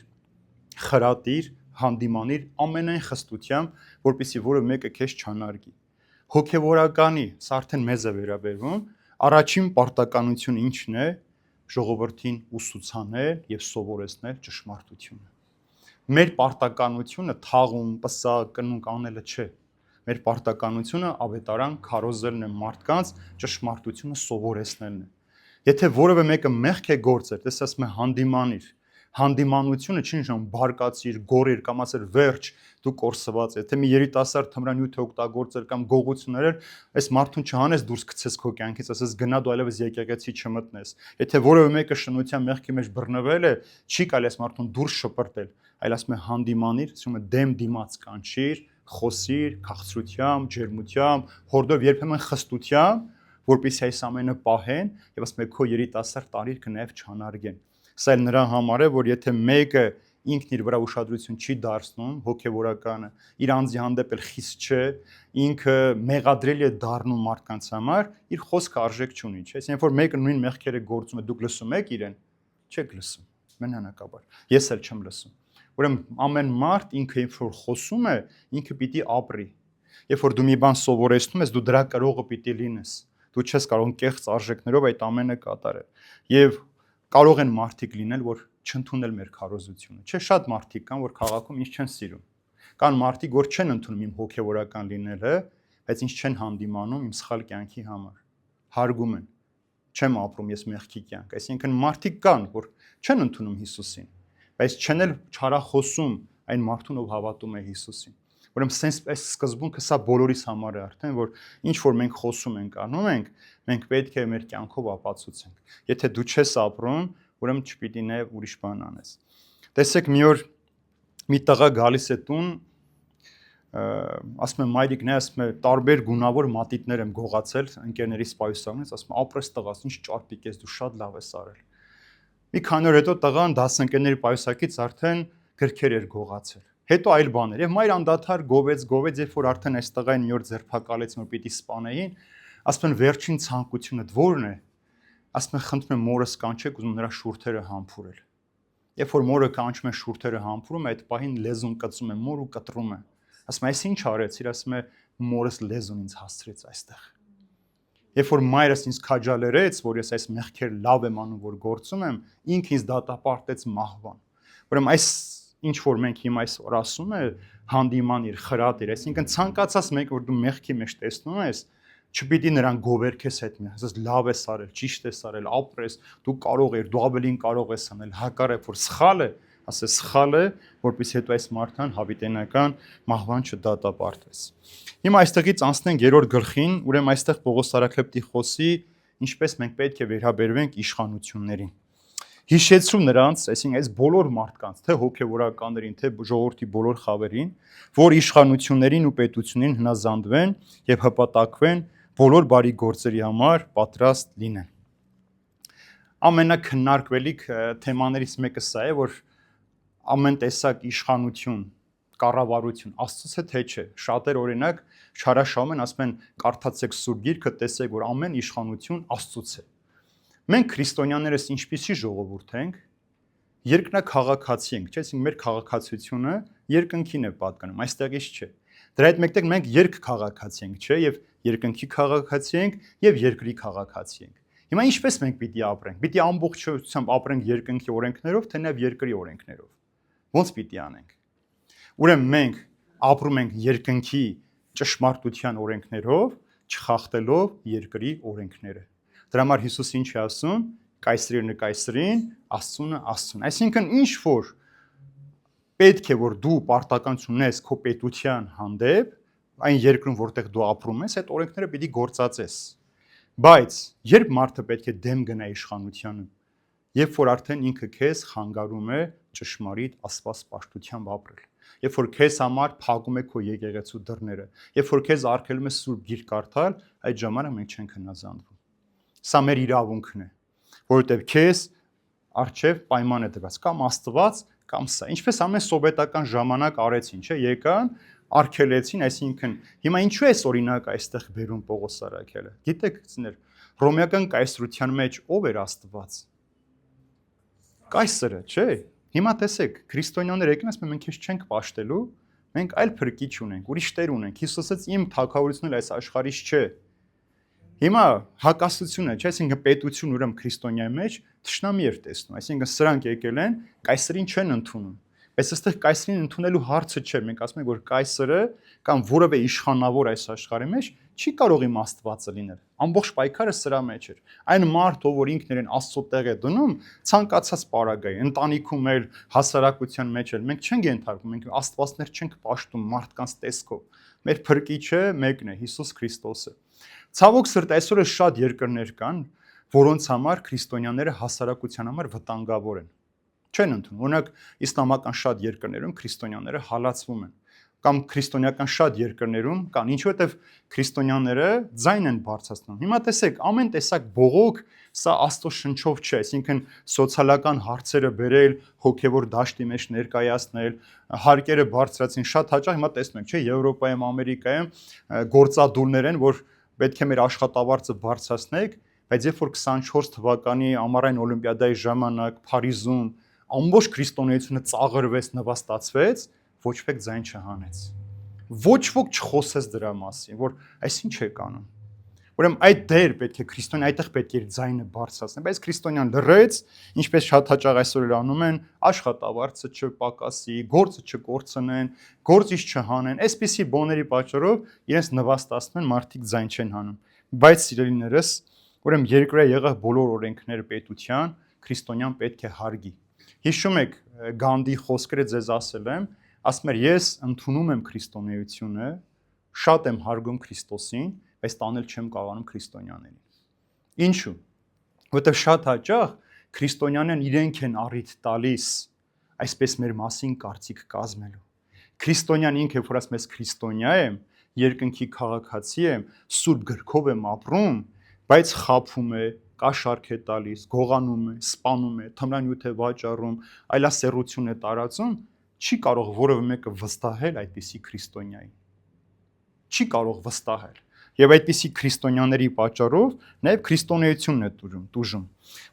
խրատիր, հանդիմանիր ամենայն խստությամբ, որպեսզի որը մեկը քեզ չանարգի։ Հոգևորականի, սա արդեն մեզ է վերաբերվում, առաջին պարտականությունը ինչն է, ժողովրդին ուսուցանել եւ սովորեցնել ճշմարտությունը։ Մեր պարտականությունը թաղում, պսակ, կնունկ անելը չէ։ Մեր պարտականությունը ավետարան քարոզելն է մարդկանց, ճշմարտությունը սովորեցնելն է։ Եթե որևէ մեկը մեղք է գործել, դες ասում է հանդիմանիր։ Հանդիմանությունը չի նշանակում բարկացիր, գորիր կամ ասել վերջ, դու կորսված ես։ Եթե մի երիտասարդ թմրանյութ է օգտագործել կամ գողություններ, այս մարդուն չհանես դուրս գցես քո կյանքից, ասես գնա դու այլևս եկեղեցի չմտնես։ Եթե որևէ մեկը շնության մեղքի մեջ բռնվել է, չի կարելի այս մարդուն դուրս շպրտել, այլ ասում է հանդիմանիր, ասում է դեմ դիմաց կանչիր, խոսիր, քաղցրությամբ, ջերմությամբ, հորդոր երբեմն խստությամբ, որպեսզի այս ամենը պահեն եւ ասում է քո երիտասարդ տարիքը նաեւ չանարգեն։ Սա էլ նրա համար է, որ եթե մեկը ինքն իր վրա ուշադրություն չի դարձնում, հոգևորականը, իր անձի հանդեպ էլ խիստ չէ, ինքը մեղադրելի է դառնում մարդկանց համար, իր խոսքը արժեք չունի, չէ՞։ Այսինքն որ մեկը նույն մեղքերը գործում է, դուք լսում եք իրեն, չեք լսում, մենանակաբար։ Ես էլ չեմ լսում։ Ուրեմն ամեն մարդ ինքը ինչ որ խոսում է, ինքը պիտի ապրի։ Երբ որ դու մի բան սովորեցնում ես, դու դրա կրողը պիտի լինես։ Դու չես կարող կեղծ արժեքներով այդ ամենը կատարել։ Եվ կարող են մարդիկ լինել, որ չընդունել մեր քարոզությունը։ Չէ, շատ մարդիկ կան, որ քաղաքում ինձ չեն սիրում։ Կան մարդիկ, որ չեն ընդունում իմ հոգևորական լինելը, բայց ինձ չեն հանդիմանում իմ սխալ կյանքի համար։ Հարգում են։ Չեմ ապրում ես մեղքի կյանք։ Այսինքն մարդիկ կան, որ չեն ընդունում Հիսուսին, բայց չեն էլ չարախոսում այն մարդուն, ով հավատում է Հիսուսին։ Ուրեմն sense այս սկզբունքը սա բոլորիս համար է արդեն, որ ինչ որ մենք խոսում ենք, անում ենք, մենք պետք է մեր կյանքով ապացուցենք։ Եթե դու չես ապրում, ուրեմն չպիտի նաև ուրիշ բան անես։ Տեսեք մի օր մի տղա գալիս է տուն, ասում է մայրիկն է, ասում է տարբեր գունավոր մատիտներ եմ գողացել ընկերների սպայուսակից, ասում է ապրես տղաս, ինչ ճարպիկ ես, դու շատ լավ ես արել։ Մի քանի օր հետո տղան դասընկերների պայուսակից արդեն գրքեր էր գողացել։ Հետո այլ բաներ։ Եվ մայր անդադար գովեց, երբ որ արդեն այս տղային մի օր ձերբակալեցին, որ պիտի սպանեին, ասում են վերջին ցանկությունդ ո՞րն է։ Ասում են խնդրում եմ մորս կանչեք, ուզում նրա շուրթերը համբուրել։ Երբ որ մորը կանչում է շուրթերը համբուրում, այդ պահին լեզուն կծում է մոր ու կտրում է։ Ասում է այս ինչ արեցիր, ասում է մորս լեզուն ինձ հասցրեց այստեղ։ Երբ որ մայրս ինձ քաջալերեց, որ ես այս մեղքեր լավ եմ անում, որ գործում եմ, ինքը ինձ դատապարտեց մահվան։ Ուրեմն այս ինչ որ մենք հիմա այսօր ասում է հանդիմանիր, խրատիր, այսինքն ցանկացած մեկ որ դու մեղքի մեջ տեսնում ես, չպիտի նրան գովերքես հետ մի, ասես լավ ես արել, ճիշտ ես արել, ապրես, դու կարող ես, դու ավելին կարող ես անել, հակառակ որ սխալ է, ասես սխալ է, որպեսզի հետո այս մարդան հավիտենական մահվան չդատապարտվես։ Հիմա այստեղից անցնենք 3-րդ գլխին, ուրեմն այստեղ Պողոս Արաքլեպտի խոսի, ինչպես մենք պետք է վերաբերվենք իշխանություններին։ Հիշեցրու նրանց, այսինքն այս բոլոր մարդկանց, թե հոգևորականներին, թե ժողովրդի բոլոր խավերին, որ իշխանություններին ու պետություններին հնազանդվեն եւ հպատակվեն բոլոր բարի գործերի համար պատրաստ լինեն։ Ամենակննարկվելիք թեմաներից մեկը սա է, որ ամեն տեսակ իշխանություն, կառավարություն Աստծոց է թե չէ։ Շատեր օրինակ չարաշահում են, ասում են կարդացեք Սուրբ Գիրքը, տեսեք, որ ամեն իշխանություն Աստծոց է։ Մենք քրիստոնյաներս ինչպիսի ժողովուրդ ենք, երկնաքաղաքացի ենք, չէ՞, այսինքն մեր քաղաքացիությունը երկնքին է պատկանում, այստեղից չէ։ Դրա հետ մեկտեղ մենք երկքաղաքացի ենք, չէ՞, եւ երկնքի քաղաքացի ենք եւ երկրի քաղաքացի ենք։ Հիմա ինչպես մենք պիտի ապրենք։ Պիտի ամբողջությամբ ապրենք երկնքի օրենքներով, թե նաև երկրի օրենքներով։ Ոնց պիտի անենք։ Ուրեմն մենք ապրում ենք երկնքի ճշմարտության օրենքներով, չխախտելով երկրի օրենքները։ Դրա համար Հիսուսը ինչ է ասում. Կայսրին կայսրին, Աստծունը Աստծուն։ Այսինքն ինչ որ պետք է որ դու պարտականություն ունես քո պետության հանդեպ, այն երկրում որտեղ դու ապրում ես, այդ օրենքները պիտի գործածես։ Բայց երբ մարդը պետք է դեմ գնա իշխանությանը, երբ որ արդեն ինքը քեզ խանգարում է ճշմարիտ Աստված պաշտությամբ ապրել, երբ որ քեզ համար փակում է քո եկեղեցու դռները, երբ որ քեզ արգելում է սուրբ գիրք կարդալ, այդ ժամանակ մենք չենք հնազանդվում։ Սա մեր իրավունքն է, որովհետև քեզ արժև պայման է դրված, կամ Աստված, կամ սա։ Ինչպես ամեն սովետական ժամանակ արեցին, չէ՞, եկան, արգելեցին, այսինքն հիմա ինչու է օրինակ այստեղ բերում Պողոս Արաքելը։ Գիտեք, ցներ, ռոմեական կայսրության մեջ ով էր Աստված։ Կայսրը, չէ՞։ Հիմա տեսեք, քրիստոնյաները եկան, ասում են մենք քեզ չենք պաշտելու, մենք այլ փրկիչ ունենք, ուրիշ Տեր ունենք։ Հիսուսը իմ թագավորությունն այս աշխարհից չէ։ Հիմա հակասությունը, չէ՞, այսինքն պետություն ուրեմն քրիստոնյայի մեջ թշնամի էր տեսնում, այսինքն սրանք եկել են, կայսրին չեն ընդունում։ Բայց այստեղ կայսրին ընդունելու հարցը չէ, մենք ասում ենք որ կայսրը կամ որևէ իշխանավոր այս աշխարհի մեջ չի կարող իմ Աստվածը լինել։ Ամբողջ պայքարը սրա մեջ էր։ Այն մարդը, որ ինքն իրեն Աստծո տեղ է դնում, ցանկացած պարագայի, ընտանիքում էլ, հասարակության մեջ էլ մենք չենք ենթարկվում, մենք Աստվածներ չենք պաշտում մարդկանց տեսքով։ Մեր փրկիչը մեկն է, Հիսուս Քրիստոսը։ Ցավոք սրտի այսօր շատ երկրներ կան, որոնց համար քրիստոնյաները հասարակության համար վտանգավոր են։ Չեն ընդունում։ Օրինակ իսլամական շատ երկրներում քրիստոնյաները հալածվում են, կամ քրիստոնեական շատ երկրներում կան, ինչու որտեվ քրիստոնյաները ձայն են բարձրացնում։ Հիմա տեսեք, ամեն տեսակ բողոք սա Աստծո շնչով չէ, այսինքն սոցիալական հարցերը բերել, հոգևոր դաշտի մեջ ներկայացնել, հարկերը բարձրացին, շատ հաճախ հիմա տեսնում եք, չէ, Եվրոպայում, Ամերիկայում գործադուլներ են, որ պետք է մեր աշխատավարձը բարձրացնենք, բայց երբ որ 24 թվականի ամառային օլիմպիադայի ժամանակ Փարիզում ամբողջ քրիստոնեությունը ծաղրվեց, նվաստացվեց, ոչ ոք ձայն չհանեց։ Ոչ ոք չխոսեց դրա մասին, որ այս ինչ է կանում։ Ուրեմն այդ դեր պետք է քրիստոնյա այդտեղ պետք է իր ձայնը բարձրացնել, բայց քրիստոնյան լռեց, ինչպես շատ հաճախ այսօր անում են, աշխատավարձը չպակասի, գործը չկորցնեն, գործից չհանեն, այսպիսի բաների պատճառով իրենց նվաստացնում են, մարդիկ ձայն չեն հանում։ Բայց սիրելիներս, ուրեմն երկրի եղող բոլոր օրենքները պետության քրիստոնյան պետք է հարգի։ Հիշում եք Գանդի խոսքերը ձեզ ասել եմ, ասում էր ես ընդունում եմ քրիստոնեությունը, շատ եմ հարգում Քրիստոսին, բայց տանել չեմ կարողանում քրիստոնյաներին։ Ինչու՞։ Որտեղ շատ հաճախ քրիստոնյաներն իրենք են առիթ տալիս այսպես մեր մասին կարծիք կազմելու։ Քրիստոնյան ինքը, որ ասում ես քրիստոնյա եմ, երկնքի քաղաքացի եմ, սուրբ գրքով եմ ապրում, բայց խաբում է, կաշառք է տալիս, գողանում է, սպանում է, թմրանյութ է վաճառում, այլասեռություն է տարածում, չի կարող որևէ մեկը վստահել այդպիսի քրիստոնյայի։ Չի կարող վստահել։ Եվ այդպիսի քրիստոնյաների պատճառով նաև քրիստոնեությունն է տուժում։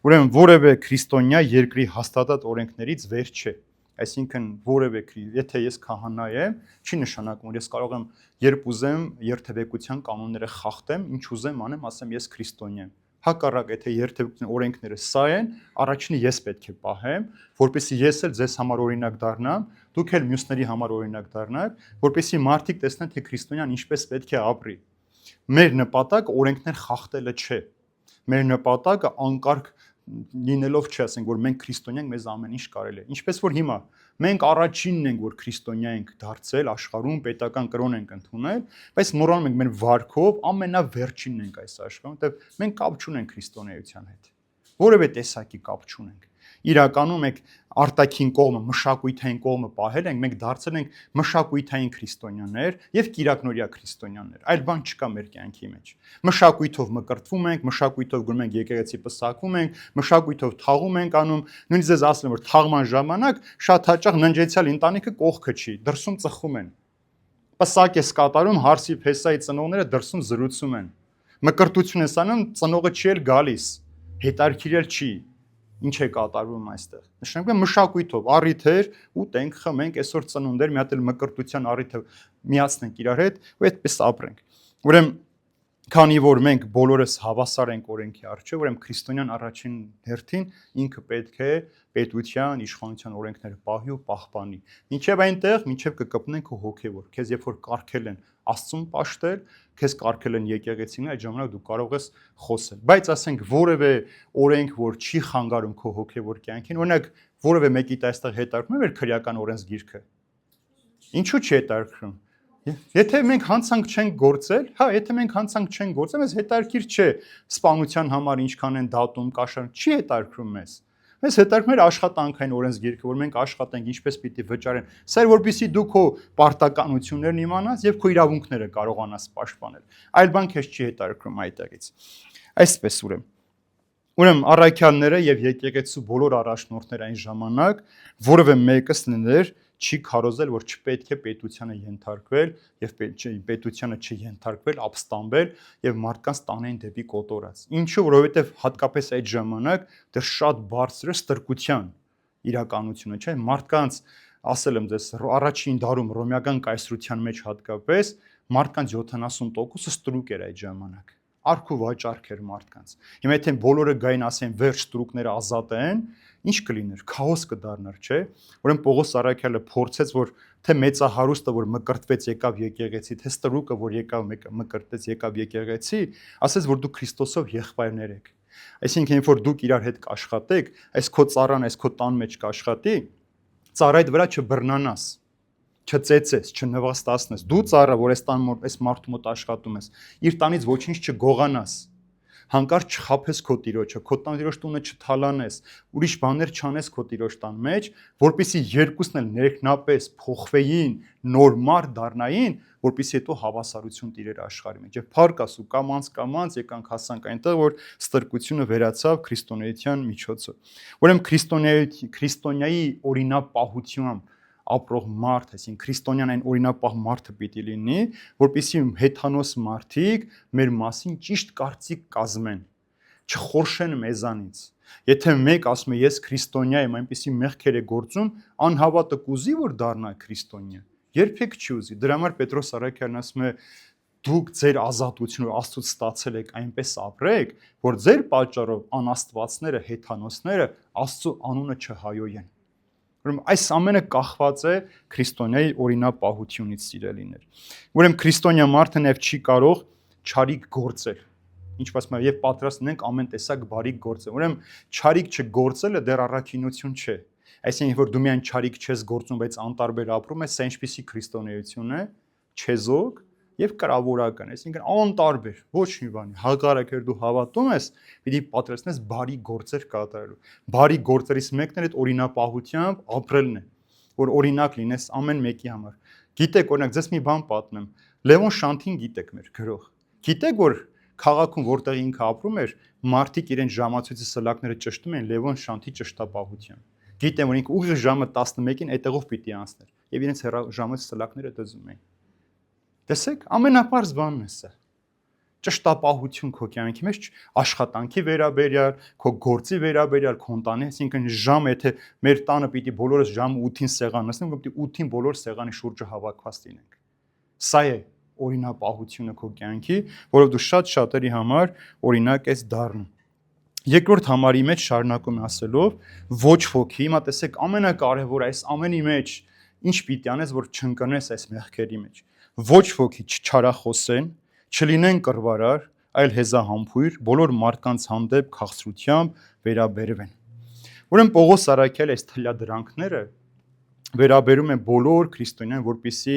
Ուրեմն որևէ քրիստոնյա երկրի հաստատած օրենքներից վեր չէ։ Այսինքն որևէ եթե ես քահանա եմ, չի նշանակում, որ ես կարող եմ երբ ուզեմ երթևեկության կանոնները խախտեմ, ինչ ուզեմ անեմ, ասեմ ես քրիստոնյա եմ։ Հակառակ, եթե երթևեկության օրենքները սա են, առաջինը ես պետք է պահեմ, որպեսզի ես էլ ձեզ համար օրինակ դառնամ, դուք էլ մյուսների համար օրինակ դառնաք, որպեսզի մարդիկ տեսնեն, թե քրիստոնյան ինչպես պետք է ապրի։ Մեր նպատակը օրենքներ խախտելը չէ։ Մեր նպատակը անկարգ լինելով չի, ասենք, որ մենք քրիստոնյա ենք, մեզ ամեն ինչ կարելի է։ Ինչպես որ հիմա մենք առաջինն ենք, որ քրիստոնյա ենք դարձել աշխարհում, պետական կրոն ենք ընդունել, բայց մոռանում ենք մեր վարքով ամենավերջինն ենք այս աշխարհում, որտեղ մենք կապ չունենք քրիստոնեության հետ։ Որևէ տեսակի կապ չունենք։ Իրականում մենք արտաքին կողմը, մշակույթային կողմը պահել ենք, մենք դարձել ենք մշակույթային քրիստոնյաներ եւ կիրակնորյա քրիստոնյաներ։ Այլ բան չկա մեր կյանքի մեջ։ Մշակույթով մկրտվում ենք, մշակույթով գնում ենք եկեղեցի պսակվում ենք, մշակույթով թաղում ենք անում։ Նույնիսկ ձեզ ասեմ, որ թաղման ժամանակ շատ հաճախ ննջեցյալ ընտանիքը կողքը չի, դրսում ծխում են։ Պսակ է կատարում, հարսի փեսայի ծնողները դրսում զրուցում են։ Մկրտություն է անում, ծնողը չի էլ գալիս, հետարքիրել չի։ Ինչ է կատարվում այստեղ։ Նշանակում է մշակույթով առիթեր ուտենք, խմենք, այսօր ծնունդեր, մի հատ էլ մկրտության առիթը միացնենք իրար հետ ու այդպես ապրենք։ Ուրեմն Քանի որ մենք բոլորս հավասար ենք օրենքի առջև, ուրեմն քրիստոնյան առաջին հերթին ինքը պետք է պետության, իշխանության օրենքները պահի ու պահպանի։ Մինչև այնտեղ, մինչև կկպնեն քո հոգևոր, քեզ երբ որ կարգել են Աստծուն պաշտել, քեզ կարգել են եկեղեցին, այդ ժամանակ դու կարող ես խոսել։ Բայց ասենք որևէ օրենք, որ չի խանգարում քո հոգևոր կյանքին, օրինակ որևէ մեկի այստեղ հետարկում է քրեական օրենսգիրքը։ Ինչու՞ չի հետարկում։ Եթե մենք հանցանք չենք գործել, եթե մենք հանցանք չենք գործել, մեզ հետաքրքիր չէ սպանության համար ինչքան են դատում, կաշառում, չի հետաքրքրում մեզ։ Մեզ հետաքրքրում է աշխատանքային օրենսգիրքը, որ մենք աշխատենք, ինչպես պիտի վճարեն։ Սա որպեսզի դու քո պարտականություններն իմանաս եւ քո իրավունքները կարողանաս պաշտպանել։ Այլ բան քեզ չի հետաքրքրում այդտեղից։ Այսպես Ուրեմն առաքյալները եւ եկեղեցու բոլոր առաջնորդները այն ժամանակ որևէ մեկս լիներ չի քարոզել, որ չպետք է պետությանը ենթարկվել եւ պետությանը չենթարկվել, ապստամբել եւ մարդկանց տանեն դեպի կոտորած։ Ինչու, որովհետեւ հատկապես այդ ժամանակ դեռ շատ բարձր է ստրկության իրականությունը, չէ՞։ Մարդկանց, ասել եմ ձեզ, առաջին դարում ռոմեական կայսրության մեջ հատկապես մարդկանց 70%-ը ստրուկ էր այդ ժամանակ։ Արք ու վաճառք էր մարդկանց։ Հիմա եթե բոլորը գային ասեն վերջ ստրուկները ազատեն, ինչ կլիներ, քաոս կդառնար, չէ՞։ Ուրեմն Պողոս Առաքյալը փորձեց, որ թե մեծահարուստը, որ մկրտվեց եկավ եկեղեցի, թե ստրուկը, որ եկավ մկրտեց եկավ եկեղեցի, ասեց, որ դուք Քրիստոսով եղբայրներ եք։ Այսինքն, երբ որ դուք իրար հետ կաշխատեք, այս քո ծառան, այս քո տան մեջ կաշխատի, ծառայդ վրա չբռնանաս, չծեծես, չնվաստացնես։ Դու ծառա, որ այս մարդու մոտ աշխատում ես, իր տանից ոչինչ չգողանաս, հանկարծ չխափես քո տիրոջը, քո տիրոջ տունը չթալանես, ուրիշ բաներ չանես քո տիրոջ տան մեջ, որպեսզի երկուսն էլ ներքնապես փոխվեին, նոր մարդ դառնային, որպեսզի հետո հավասարություն տիրեր աշխարհի մեջ։ Եվ փառք Աստծո, կամանց եկանք հասանք այնտեղ, որ ստրկությունը վերացավ քրիստոնեության միջոցով։ Ուրեմն քրիստոնյայի օրինապահությամբ ապրող մարդ, այսինքն քրիստոնյան այն օրինապահ մարդը պիտի լինի, որպեսզի հեթանոս մարդիկ մեր մասին ճիշտ կարծիք կազմեն, չխորշեն մեզանից։ Եթե մեկ ասում է ես քրիստոնյա եմ, այնպեսի մեղքեր է գործում, անհավատը կուզի որ դառնա քրիստոնյա, երբեք չի ուզի։ Դրա համար Պետրոս Առաքյալն ասում է դուք ձեր ազատությունը Աստծուց ստացել եք, այնպես ապրեք, որ ձեր պատճառով անաստվածները, հեթանոսները Աստծո անունը չհայոյեն։ Ուրեմն այս ամենը կախված է քրիստոնյայի օրինապահությունից, սիրելիներ։ Ուրեմն քրիստոնյա մարդը նաև չի կարող չարիք գործել։ Ինչպես ասում եմ, եւ պատրաստ ենք ամեն տեսակ բարիք գործել։ Ուրեմն չարիք չգործելը դեռ առաքինություն չէ։ Այսինքն, որ դու միայն չարիք չես գործում, բայց անտարբեր ապրում ես, սա ինչպիսի քրիստոնեություն է, չեզոք եւ կրավորական, այսինքն անտարբեր, ոչ մի բանի։ Հակառակ դու հավատում ես, պիտի պատրաստես բարի գործեր կատարելու։ Բարի գործերից մեկն էլ այդ օրինապահությամբ ապրելն է, որ օրինակ լինես ամեն մեկի համար։ Գիտեք, օրինակ, ձեզ մի բան պատմեմ։ Լևոն Շանթին գիտեք մեր գրող։ Գիտեք, որ քաղաքում, որտեղ ինքը ապրում էր, մարդիկ իրենց ժամացույցի սլակները ճշտում են Լևոն Շանթի ճշտապահությամբ։ Գիտեմ, որ ինքը ուղիղ ժամը 11-ին այդտեղով պիտի անցներ եւ իրենց ժամացույցի սլակները դզում էին։ Տեսեք, ամենապարզ բանն է սա։ Ճշտապահություն քո կյանքի մեջ, աշխատանքի վերաբերյալ, քո գործի վերաբերյալ, քո ընտանի, այսինքն ժամ, եթե մեր տանը պիտի բոլորս ժամ 8-ին սեղան նստենք, պիտի 8-ին բոլոր սեղանի շուրջը հավաքված լինենք։ Սա է օրինապահությունը քո կյանքի, որով դու շատ-շատերի համար օրինակ ես դառնում։ Երկրորդ համարի մեջ շարունակում է ասելով, ոչ ոքի, հիմա տեսեք, ամենակարևորը այս ամենի մեջ ինչ պիտի անես, որ չընկնես այս մեղքերի մեջ։ Ոչ ոքի չչարախոսեն, չլինեն կռվարար, այլ հեզահամբույր, բոլոր մարդկանց հանդեպ քաղցրությամբ վերաբերվեն։ Ուրեմն Պողոս Առաքյալը այս թելադրանքները վերաբերում են բոլոր քրիստոնյան, որպեսզի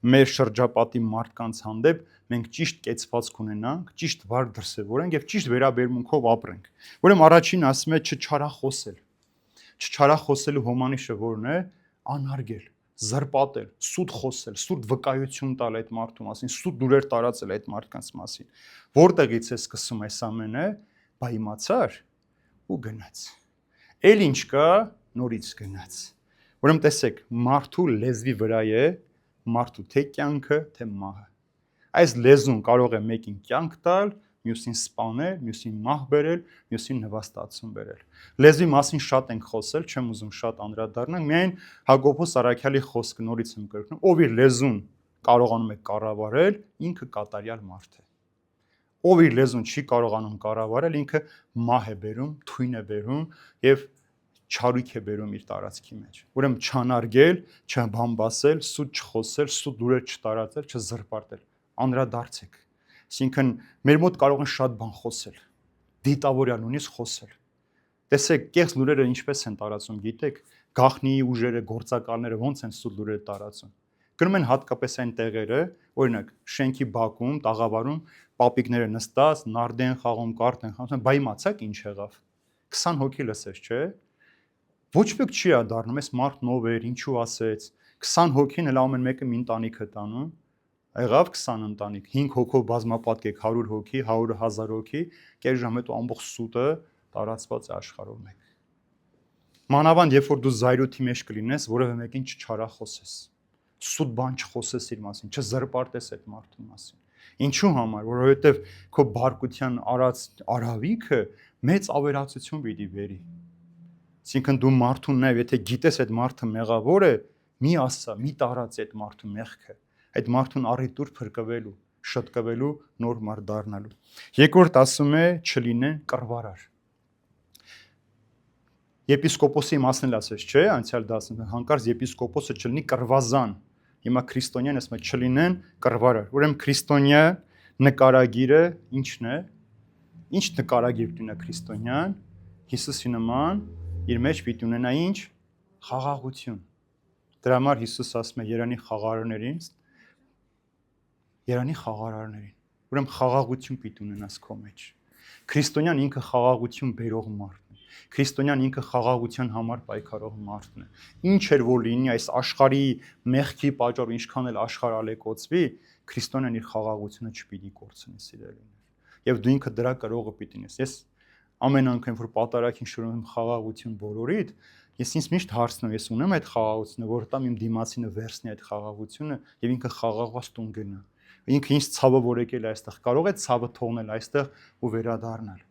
մեր շրջապատի մարդկանց հանդեպ մենք ճիշտ կեցվածք ունենանք, ճիշտ վարք դրսևորենք եւ ճիշտ վերաբերմունքով ապրենք։ Ուրեմն առաջին ասում է չչարախոսել։ Չչարախոսելու հոմանիշը որն է? Անարգել, զրպատել, սուտ խոսել, սուտ վկայություն տալ այդ մարդու մասին, սուտ լուրեր տարածել այդ մարդկանց մասին։ Որտեղից է սկսում այս ամենը? Բա իմացար ու գնաց։ Էլ ինչ կա, նորից գնաց։ Ուրեմն տեսեք, մարդու լեզվի վրա է մարդու թե կյանքը, թե մահը։ Այս լեզուն կարող է մեկին կյանք տալ, մյուսին սպանել, մյուսին մահ բերել, մյուսին նվաստացում բերել։ Լեզվի մասին շատ ենք խոսել, չեմ ուզում շատ անդրադառնալ, միայն Հակոբոս Առաքյալի խոսքը նորից եմ կրկնում, ով իր լեզուն կարողանում է կառավարել, ինքը կատարյալ մարդ է։ ով իր լեզուն չի կարողանում կառավարել, ինքը մահ է բերում, թույն է բերում եւ չարույք է բերում իր տարածքի մեջ։ Ուրեմն չանարգել, չբամբասել, սուտ չխոսել, սուտ լուրեր չտարածել, չզրպարտել։ Անդրադարձեք։ Այսինքն մեր մոտ կարող են շատ բան խոսել։ Դիտավորյալ նույնիսկ խոսել։ Տեսեք, կեղծ լուրերը ինչպես են տարածում, գիտեք, գաղտնի ուժերը, գործակալները ոնց են սուտ լուրեր տարածում։ Գնում են հատկապես այն տեղերը, օրինակ, շենքի բակում, տաղավարում պապիկները նստած, նարդ են խաղում, կարտ են խաղում, բայ իմացաք ինչ եղավ։ 20 հոգի լսես, չէ՞։ Ոչ ոք չի ադառնում, այս մարդն ով էր, ինչու ասեց։ 20 հոգին էլ ամեն մեկը մի ընտանիք է տանում։ Եղավ 20 ընտանիք, 5 հոգով բազմապատկեք 100 հոգի, 100.000 հոգի, կես ժամ հետո ամբողջ սուտը տարածված է աշխարհով մեկ։ Մանավանդ երբ որ դու զայրույթի մեջ կլինես, որևէ մեկին չչարախոսես, սուտ բան չխոսես իր մասին, չզրպարտես այդ մարդու մասին։ Ինչու համար, որովհետև քո բարկության արած արավիքը մեծ ավերածություն պիտի բերի։ Այսինքն դու մարդուն նաև եթե գիտես այդ մարդը մեղավոր է, մի ասա, մի տարած այդ մարդու մեղքը, այդ մարդուն առիթուր փրկվելու, շտկվելու, նոր մարդ դառնալու։ Երկրորդ ասում է չլինեն կռվարար։ Եպիսկոպոսի մասն էլ ասես, չէ՞, անցյալ դասում հանկարծ եպիսկոպոսը չլինի կռվազան։ Հիմա քրիստոնյան ասում է չլինեն կռվարար։ Ուրեմն քրիստոնյա նկարագիրը ի՞նչն է։ Ինչ նկարագիր ունի քրիստոնյան։ Հիսուսի նման իր մեջ պիտի ունենա ինչ խաղաղություն։ Դրա համար Հիսուս ասում է Երանի խաղարարներին, Երանի խաղարարներին։ Ուրեմն խաղաղություն պիտի ունենաս քո մեջ։ Քրիստոնյան ինքը խաղաղություն բերող մարդն է։ Քրիստոնյան ինքը խաղաղության համար պայքարող մարդն է։ Ինչ էր որ լինի այս աշխարհի մեղքի պատճառով ինչքան էլ աշխարհ ալեկոծվի, քրիստոնյան իր խաղաղությունը չպիտի կորցնի, սիրելիներ։ Եվ դու ինքը դրա կրողը պիտի ես։ Ես ամեն անգամ որ պատարագին շնորհում խաղաղություն բոլորիդ, ես ինձ միշտ հարցնում, ես ունեմ այդ խաղաղությունը, որ տամ իմ դիմացինը վերցնի այդ խաղաղությունը եւ ինքը խաղաղված տուն գնա։ Ինքը ինձ ցավը որ եկել է այստեղ, կարող է ցավը թողնել այստեղ ու վերադառնալ։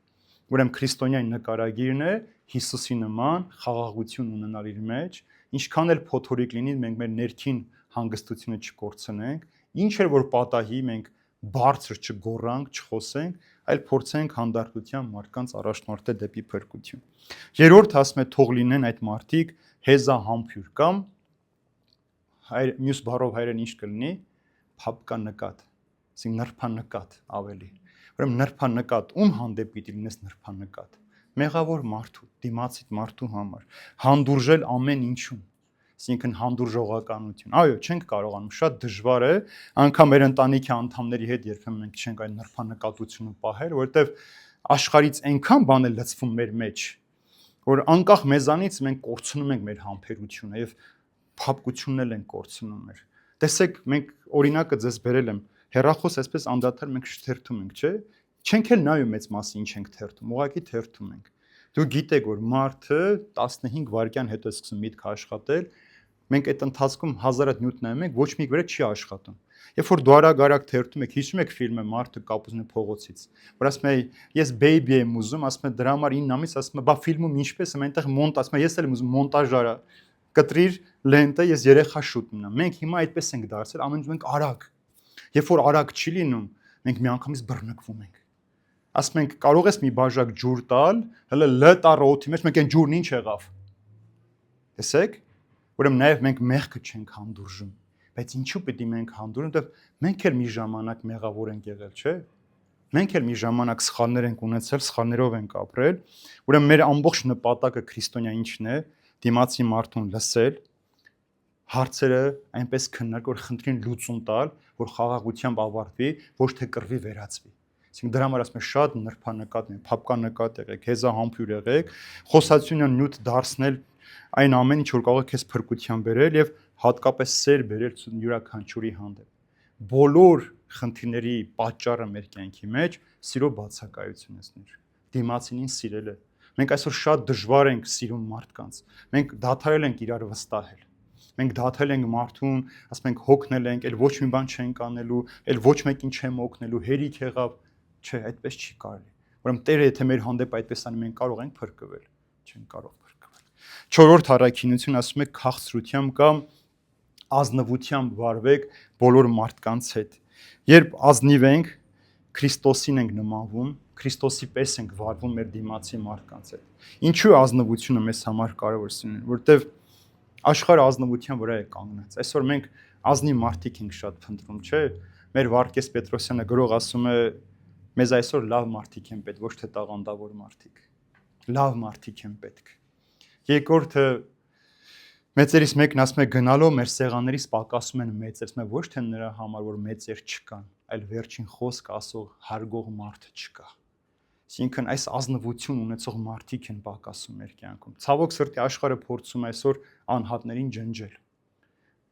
Ուրեմն քրիստոնյայի նկարագիրն է Հիսուսի նման խաղաղություն ունենալ իր մեջ, ինչքան էլ փոթորիկ լինի, մենք մեր ներքին հանգստությունը չկորցնենք, ինչ էր որ պատահի, մենք բարձր չգոռանք, չխոսենք, այլ փորձենք հանդարտությամբ մարդկանց առաջնորդել դեպի փրկություն։ Երրորդ ասում է թող լինեն այդ մարդիկ հեզահամբյուր կամ մյուս բառով հայերեն ինչ կլինի, փապկանկատ, այսինքն նրբանկատ ավելի։ Ուրեմն նրբանկատ ում հանդեպ պիտի լինես նրբանկատ։ Մեղավոր մարդու, դիմացիդ մարդու համար, հանդուրժել ամեն ինչում, այսինքն հանդուրժողականություն։ Այո, չենք կարողանում, շատ դժվար է, անգամ մեր ընտանիքի անդամների հետ երբեմն մենք չենք այդ նրբանկատությունը պահել, որովհետև աշխարհից այնքան բան է լցվում մեր մեջ, որ անկախ մեզանից մենք կորցնում ենք մեր համբերությունը եւ փափկությունն էլ ենք կորցնում մեր։ Տեսեք, մենք օրինակը ձեզ բերել եմ, հեռախոս այսպես անդադար մենք թերթում ենք, չէ՞։ Չենք էլ նայում մեծ մասը ինչ ենք թերթում, ուղղակի թերթում ենք։ Դու գիտեք, որ մարդը 15 վայրկյան հետո է սկսում միտքը աշխատել, մենք այդ ընթացքում 1000-ը նյութ նայում ենք, ոչ մի վրա չի աշխատում։ Երբ որ դու արագ թերթում եք, հիշում եք ֆիլմը Մարդը կապուզն է փողոցից, որ ասում է, ես բեյբի եմ ուզում, ասում է դրա համար 9 ամիս, ասում է, բա ֆիլմում ինչպես եմ, այնտեղ մոնտաժ, ասում է, ես էլ եմ ուզում մոնտաժ արա, կտրիր լենտը, ես երեխա շուտ մնամ։ Մենք հիմա այդպես ենք դարձել, ամեն ինչ մենք արագ։ Երբ որ արագ չի լինում, մենք միանգամից բռնկվում ենք։ Ասում ենք, կարող ես մի բաժակ ջուր տալ, հələ L տառը օդի մեջ, մենք այն ջուրն ինչ եղավ։ Տեսեք, ուրեմն նաև մենք մեղքը չենք հանդուրժում, բայց ինչու պետք է մենք հանդուրժենք, որտեղ մենք էլ մի ժամանակ մեղավոր ենք եղել, չէ՞։ Մենք էլ մի ժամանակ սխալներ ենք ունեցել, սխալներով ենք ապրել, ուրեմն մեր ամբողջ նպատակը քրիստոնյա ինչն է, դիմացի մարդուն լսել, հարցերը այնպես քննարկել, որ խնդրին լուծում տալ, որ խաղաղությամբ ավարտվի, ոչ թե կռվի վերածվի։ Այսինքն դրա համար ասում եմ շատ նրբանկատ եղեք, փապկանկատ եղեք, հեզահամբյուր եղեք, խոսացյունը նյութ դարձնել այն ամեն ինչ որ կարող է քեզ փրկության բերել եւ հատկապես սեր բերել յուրաքանչյուրի հանդեպ։ Բոլոր խնդիրների պատճառը մեր կյանքի մեջ սիրո բացակայությունն է։ Դիմացինին սիրելը։ Մենք այսօր շատ դժվար ենք սիրում մարդկանց։ Մենք դադարել ենք իրար վստահել։ Մենք դադարել ենք մարդուն, ասում ենք հոգնել ենք, այլ ոչ մի բան չենք անելու, այլ ոչ մեկին չեմ օգնելու, հերիք եղավ, չէ, այդպես չի կարելի։ Ուրեմն Տերը եթե մեր հանդեպ այդպես անի, մենք կարող ենք փրկվել, չենք կարող փրկվել։ Չորրորդ առաքինություն ասում է քաղցրությամբ կամ ազնվությամբ վարվեք բոլոր մարդկանց հետ։ Երբ ազնիվ ենք, Քրիստոսին ենք նմանվում, Քրիստոսի պես ենք վարվում մեր դիմացի մարդկանց հետ։ Ինչու է ազնվությունը մեզ համար կարևոր սիրուն, որտեվ աշխարհը ազնվության վրա է կանգնած։ Այսօր մենք ազնիվ մարդիկ ենք շատ փնտրում, չէ՞։ Մեր Վարդգես Պետրոսյանը գրող ասում է, մեզ այսօր լավ մարդիկ են պետք, ոչ թե տաղանդավոր մարդիկ։ Լավ մարդիկ են պետք։ Երկրորդը մեծերից մեկն ասում է գնալով մեր սեղաններից պակասում են մեծերս, մենք ոչ թե նրա համար որ մեծեր չկան, այլ վերջին խոսք ասող հարգող մարդ չկա։ Այսինքն այս ազնվություն ունեցող մարդիկ են պակասում մեր կյանքում։ Ցավոք սրտի աշխարհը փորձում է այսօր անհատներին ջնջել։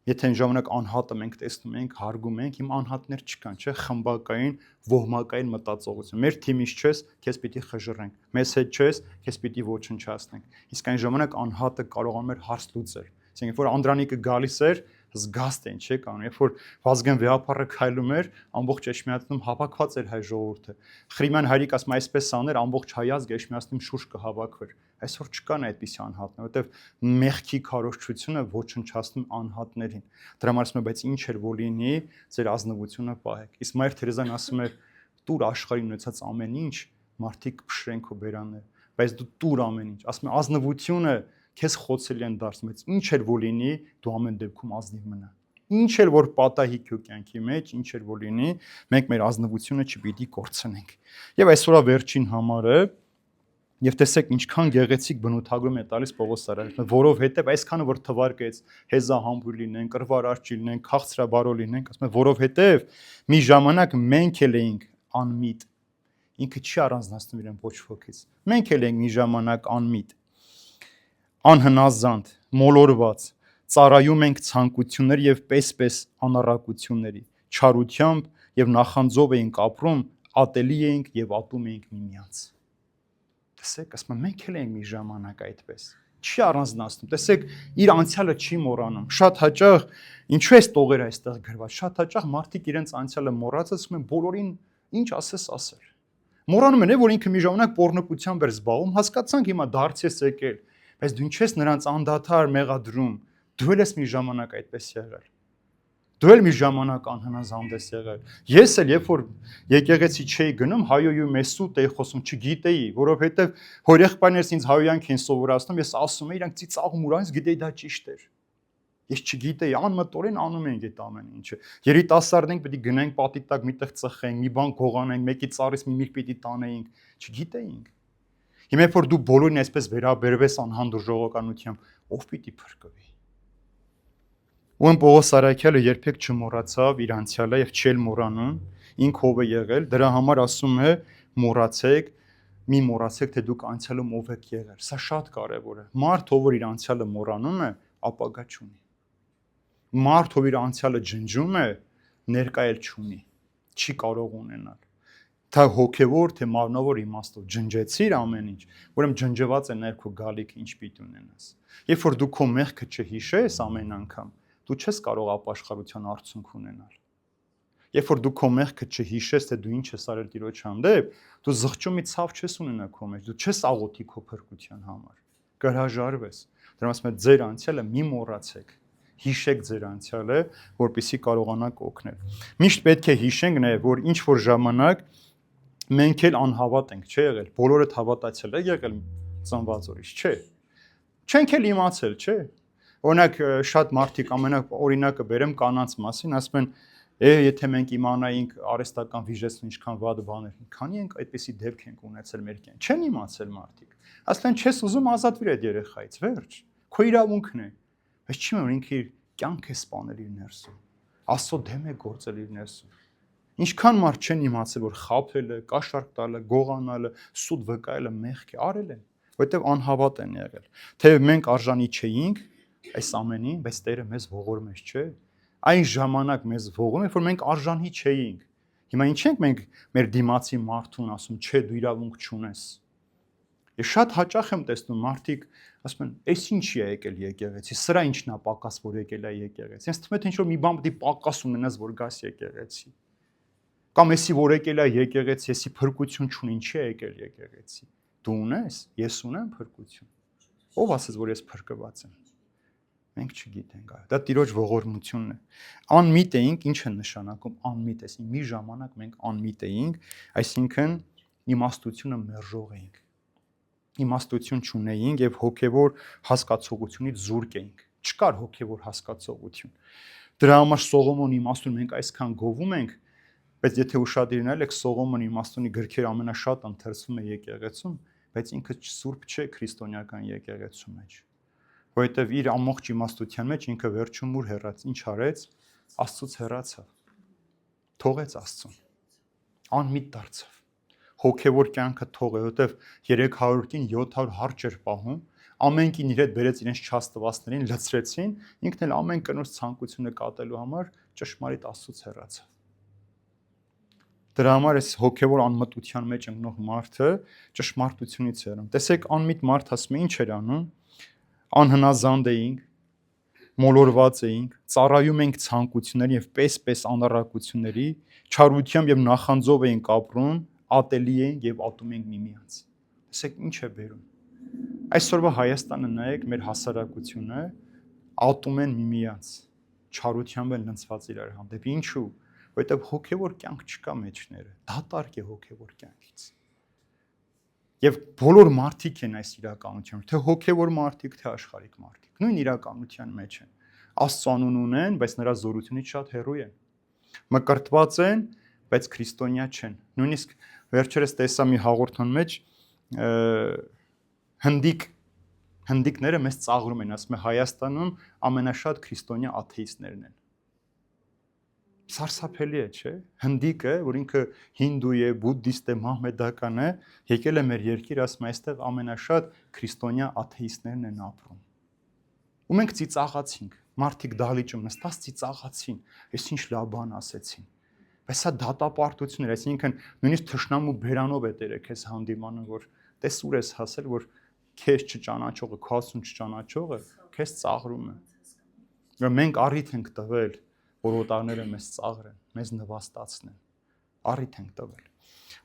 Եթե այն ժամանակ անհատը մենք տեսնում ենք, հարգում ենք, իմ անհատներ չկան, չէ՞, խմբակային, ոհմակային մտածողություն։ Մեր թիմից չես, քեզ պիտի խժռենք։ Մեզ հետ չես, քեզ պիտի ոչնչացնենք։ Իսկ այն ժամանակ անհատը կարողանում էր հարց լուծել։ Այսինքն, երբ որ Անդրանիկը գալիս էր, զգաստ են, չէ՞, կանում։ Երբ որ Վազգեն Վեհապարը քայլում էր, ամբողջ Էջմիածնում հավաքված էր հայ ժողովուրդը։ Խրիմյան հայրիկ ասում այսպես աներ, ամբողջ հայ ազգը Էջմիածնում շուրջ կհավաքվեր։ Այսօր չկան այդպիսի անհատներ, որովհետև մեղքի քարոզչությունը ոչնչացնում անհատներին։ Դրա համար ասում եմ, բայց ինչ էր որ լինի, ձեր ազնվությունը պահեք։ Իսկ Մայր Թերեզան ասում էր, տուր աշխարհին ունեցած ամեն ինչ, մարդիկ կփշրեն քո բերանները, բայց դու տուր ամեն ինչ։ Ասում եմ, ազնվությունը քեզ խոցելի են դարձնում, բայց ինչ էր որ լինի, դու ամեն դեպքում ազնիվ մնա։ Ինչ էր որ պատահի քո կյանքի մեջ, ինչ էր որ լինի, մենք մեր ազնվությունը չպիտի կորցնենք։ Եվ այսօրվա վերջին համարը, եւ տեսեք ինչքան գեղեցիկ բնութագրում է տալիս Պողոս Արաքյանը, որովհետեւ այսքանը որ թվարկեց հեզահամբույր լինեն, կռվարարչի լինեն, քաղցրաբարո լինենք, ասում է, որովհետեւ մի ժամանակ մենք էլ էինք անմիտ։ Ինքը չի առանձնացնում իրեն ոչ ոքից։ Մենք էլ էինք մի ժամանակ անմիտ, անհնազանդ, մոլորված, ծառայում ենք ցանկություններ եւ պես-պես անառակությունների, չարությամբ եւ նախանձով էինք ապրում, ատելի էինք եւ ատում էինք միմյանց։ Տեսեք, ասում եմ, մենք էլ ենք մի ժամանակ այդպես։ Չի առանձնացնում։ Տեսեք, իր անցյալը չի մոռանում։ Շատ հաճախ ինչու է տողերը այստեղ գրված։ Շատ հաճախ մարդիկ իրենց անցյալը մոռացած ասում են բոլորին ինչ ասես ասել։ Մոռանում են, որ ինքը մի ժամանակ պոռնկությամբ էր զբաղվում, հասկացանք հիմա դարձ ես եկել, բայց դու ինչ ես նրանց անդադար մեղադրում։ Դու էլ ես մի ժամանակ այդպես եղել։ Դու էլ մի ժամանակ անհնազանդ ես եղել։ Ես էլ երբ որ եկեղեցի չէի գնում, հայոյու մեսուտ էի խոսում, չգիտեի, որովհետև հոր եղբայրներս ինձ հայոյանք են սովորացնում, ես ասում էի, իրանք ծիծաղում ուրանից գիտեի դա ճիշտ էր։ Ես չգիտեի, անմտորեն անում ենք այդ ամեն ինչը։ Երիտասարդ ենք, պետք է գնանք պատի տակ միտեղ ծխենք, մի բան գողանենք, մեկի ծառից մի միրգ պիտի տանեինք, չգիտեինք։ Հիմա երբ որ դու բոլորին այսպես վերաբերվես անհանդուրժողականությամբ, ով պիտի փրկվի։ Ում Պողոս Արաքյալը երբեք չմոռացավ իր անցյալը եւ չել մոռանում, ինքը ով է եղել, դրա համար ասում է մոռացեք, մի մոռացեք, թե դուք անցյալում ով եք եղել։ Սա շատ կարեւոր է։ Մարդ ով իր անցյալը մոռանում է, ապագա չունի։ Մարդ ով իր անցյալը ջնջում է, ներկա էլ չունի, չի կարող ունենալ։ Դա հոգևոր, թե մարմնավոր իմաստով ջնջեցիր ամեն ինչ, ուրեմն ջնջված է նաև քո գալիքը ինչ պիտի ունենաս։ Երբ որ դու քո մեղքը չհիշես ամեն անգամ, դու չես կարող ապաշխարության արդյունք ունենալ։ Երբ որ դու քո մեղքը չհիշես, թե դու ինչ ես արել Տիրոջ հանդեպ, դու զղջումի ցավ չես ունենա քո մեջ, դու չես աղոթի քո փրկության համար։ Կհրաժարվես։ Դրա ասում եմ, ձեր անցյալը մի մոռացեք։ Հիշեք ձեր անցյալը, որպեսզի կարողանաք օգնել։ Միշտ պետք է հիշենք նաև, որ ինչ որ ժամանակ մենք էլ անհավատ ենք, չէ՞ եղել։ Բոլորդ հավատացել եք եղել ծնված օրից, չէ։ Չենք էլ իմացել, չէ։ Օրինակ շատ մարդիկ ամենաօրինակը բերեմ կանանց մասին, ասում են, եթե մենք իմանայինք արհեստական վիժեցն ինչքան վատ բաներ, քանի ենք այդպիսի դեպք ենք ունեցել մեր կյանքում։ Չեն իմացել մարդիկ։ Ասեն չես ուզում ազատվիր այդ երեխայից, վերջ։ Քո իրավունքն է։ Բայց չի որ ինքը իր կյանք է սպանել իր ներսում։ Աստծո դեմ է գործել իր ներսում։ Ինչքան մարդ չեն իմացել, որ խաբելը, կաշառք տալը, գողանալը, սուտ վկայելը մեղք է, արել են, որովհետև անհավատ են եղել։ Թե մենք արժանի չէինք այս ամենին, բայց Տերը մեզ ողորմ է, չէ՞։ Այն ժամանակ մեզ ողորմ է, որ մենք արժանի չէինք։ Հիմա ինչ ենք մենք մեր դիմացի մարդուն ասում, չէ, դու իրավունք չունես։ Ես շատ հաճախ եմ տեսնում մարդիկ ասում են, «Էս ինչի է եկել եկեղեցի, սրա ինչն է պակաս, որ եկել է եկեղեցի»։ Ես թվում է թե ինչ-որ մի բան պետք է պակաս ունենաս, որ գաս եկեղեցի։ Կամ էսի որ եկել է եկեղեցի, էսի փրկություն չունի, ինչի է եկել եկեղեցի։ Դու ունես, ես ունեմ փրկություն։ Ով ասեց, որ ես փրկված եմ։ Մենք չգիտենք, այո։ Դա Տիրոջ ողորմությունն է։ Անմիտ էինք, ինչ է նշանակում անմիտ, այսինքն մի ժամանակ մենք անմիտ էինք, այսինքն իմաստությունը մերժող էինք։ Իմաստություն չունեինք եւ հոգեվոր հասկացողությունից զուրկ էինք։ Չկար հոգեվոր հասկացողություն։ Դրա համար Սողոմոնի իմաստուն մենք այսքան գովում ենք, բայց եթե ուշադիր եք, Սողոմոնի իմաստունի գրքերը ամենաշատ ընթերցվում է եկեղեցում, բայց ինքը սուրբ չէ քրիստոնեական եկեղեցու մեջ։ Որովհետև իր ամբողջ իմաստության մեջ ինքը վերջում ուր հեռաց, ինչ արեց, Աստծուց հեռացավ, թողեց Աստծուն, անմիտ դարձավ, հոգևոր կյանքը թողը, որովհետև 300-ին 700 հարճ էր պահում, ամենքին իր հետ բերեց իրենց չաստվածներին, լցրեցին, ինքն էլ ամեն կնոջ ցանկությունը կատարելու համար ճշմարիտ Աստծուց հեռացավ։ Դրա համար այս հոգևոր անմտության մեջ ընկնող մարդը ճշմարտությունից է հեռանում։ Տեսեք, անմիտ մարդ ասում է ինչ էր անում, անհնազանդ էինք, մոլորված էինք, ծառայում ենք ցանկությունների եւ պես անառակությունների, չարությամբ եւ նախանձով էինք ապրում, ատելի էինք եւ ատում ենք միմյանց։ Տեսեք ինչ է բերում։ Այսօրվա Հայաստանը նայեք մեր հասարակությունը, ատում են միմյանց, չարությամբ են լնցված իրար հանդեպ։ Ինչու՞։ Որովհետեւ հոգեվոր կյանք չկա մեջները, դատարկ է հոգեվոր կյանքից։ Եվ բոլոր մարդիկ են այս իրականության, թե հոգևոր մարդիկ, թե աշխարհիկ մարդիկ, նույն իրականության մեջ են։ Աստծո անուն ունեն, բայց նրա զորությունից շատ հեռու են։ Մկրտված են, բայց քրիստոնյա չեն։ Նույնիսկ վերջերս տեսա մի հաղորդման մեջ հնդիկները մեզ ծաղրում են, ասում են Հայաստանում ամենաշատ քրիստոնյա աթեիստներն են։ Սարսափելի է, չէ՞։ Հնդիկը, որ ինքը հինդու է, բուդդիստ է, մահմեդական է, եկել է մեր երկիր, ասում է, այստեղ ամենաշատ քրիստոնյա աթեիստներն են ապրում։ Ու մենք ծիծաղացինք, մարդիկ դահլիճում նստած ծիծաղացին, այս ինչ լավ բան ասեցին։ Բայց սա դատապարտություն էր, այսինքն նույնիսկ թշնամու բերանով է Տերը քեզ հանդիմանում, որ տես ուր ես հասել, որ քեզ չճանաչողը, քո Աստծուն չճանաչողը քեզ ծաղրում է։ Որ մենք առիթ ենք տվել, որ օտարները մեզ ծաղրեն, մեզ նվաստացնեն, առիթ ենք տվել։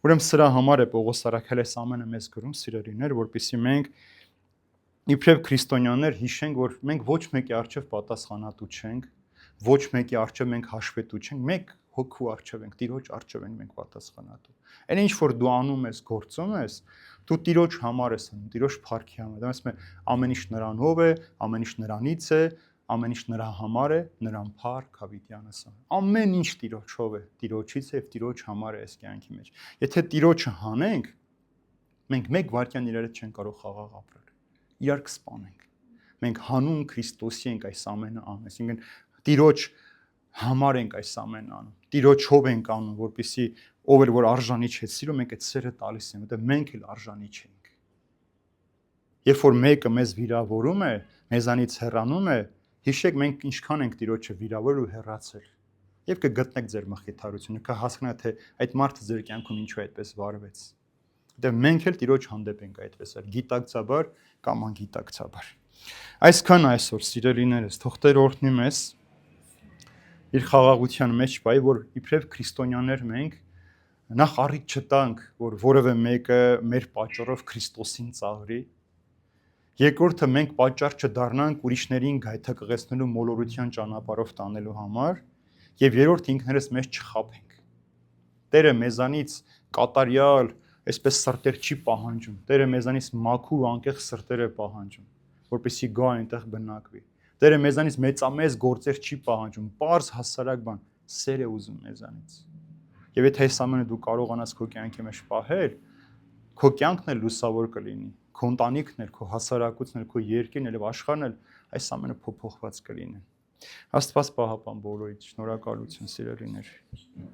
Ուրեմն սրա համար է Պողոս Արաքելը այս ամենը մեզ գրում, սիրելիներ, որպեսզի մենք իբրև քրիստոնյաներ հիշենք, որ մենք ոչ մեկի առջև պատասխանատու չենք, ոչ մեկի առջև մենք հաշվետու չենք, մեկ հոգու առջև ենք, Տիրոջ առջև ենք մենք պատասխանատու։ Այն ինչ որ դու անում ես, գործում ես, դու Տիրոջ համար ես անում, Տիրոջ փառքի համար։ Դա ասում է ամեն ինչ նրանով է, ամեն ինչ նրանից է, ամեն ինչ նրա համար է, նրան փառք հավիտյանս։ Ամեն ինչ Տիրոջով է, Տիրոջից է եւ Տիրոջ համար է այս կյանքի մեջ։ Եթե Տիրոջը հանենք, մենք մեկ վայրկյան իրար հետ չենք կարող խաղաղ ապրել։ Իրար կսպանենք։ Մենք հանուն Քրիստոսի ենք այս ամենը անում, այսինքն Տիրոջ համար ենք այս ամենը անում։ Տիրոջով ենք անում, որպեսզի ով էլ որ արժանի չէ սիրո, մենք այդ սերը տալիս ենք, որտեղ մենք էլ արժանի չենք։ Երբ որ մեկը մեզ վիրավորում է, մեզանից հեռանում է, հիշեք մենք ինչքան ենք Տիրոջը վիրավորել ու հեռացել։ Եվ կգտնեք ձեր մխիթարությունը, կհասկանաք, թե այդ մարդը ձեր կյանքում ինչու այդպես վարվեց։ Դե մենք էլ Տիրոջ հանդեպ ենք այդպես, գիտակցաբար կամ անգիտակցաբար։ Այսքան այսօր, սիրելիներս, թող Տերը օրհնի մեզ իր խաղաղության մեջ բայ, որ իբրև քրիստոնյաներ մենք նախ առիթ չտանք, որ որևէ մեկը մեր պատճառով Քրիստոսին ծաղրի։ Երկրորդը մենք պատճառ չդառնանք ուրիշներին գայթակղեցնելու մոլորության ճանապարհով տանելու համար, եւ երրորդ ինքներս մեզ չխաբենք։ Տերը մեզանից կատարյալ, այսպես սրտեր չի պահանջում։ Տերը մեզանից մաքուր ու անկեղծ սրտեր է պահանջում, որպեսզի գա այնտեղ բնակվի։ Տերը մեզանից մեծամեծ գործեր չի պահանջում, պարզ հասարակ բան, սեր է ուզում մեզանից։ Եվ եթե այս ամենը դու կարողանաս քո կյանքի մեջ պահել, քո կյանքն էլ լուսավոր կլինի, քո ընտանիքն էլ, քո հասարակությունն էլ, քո երկիրն էլ եւ աշխարհն էլ այս ամենը փոփոխված կլինեն։ Աստված պահապան բոլորիդ, շնորհակալություն սիրելիներ։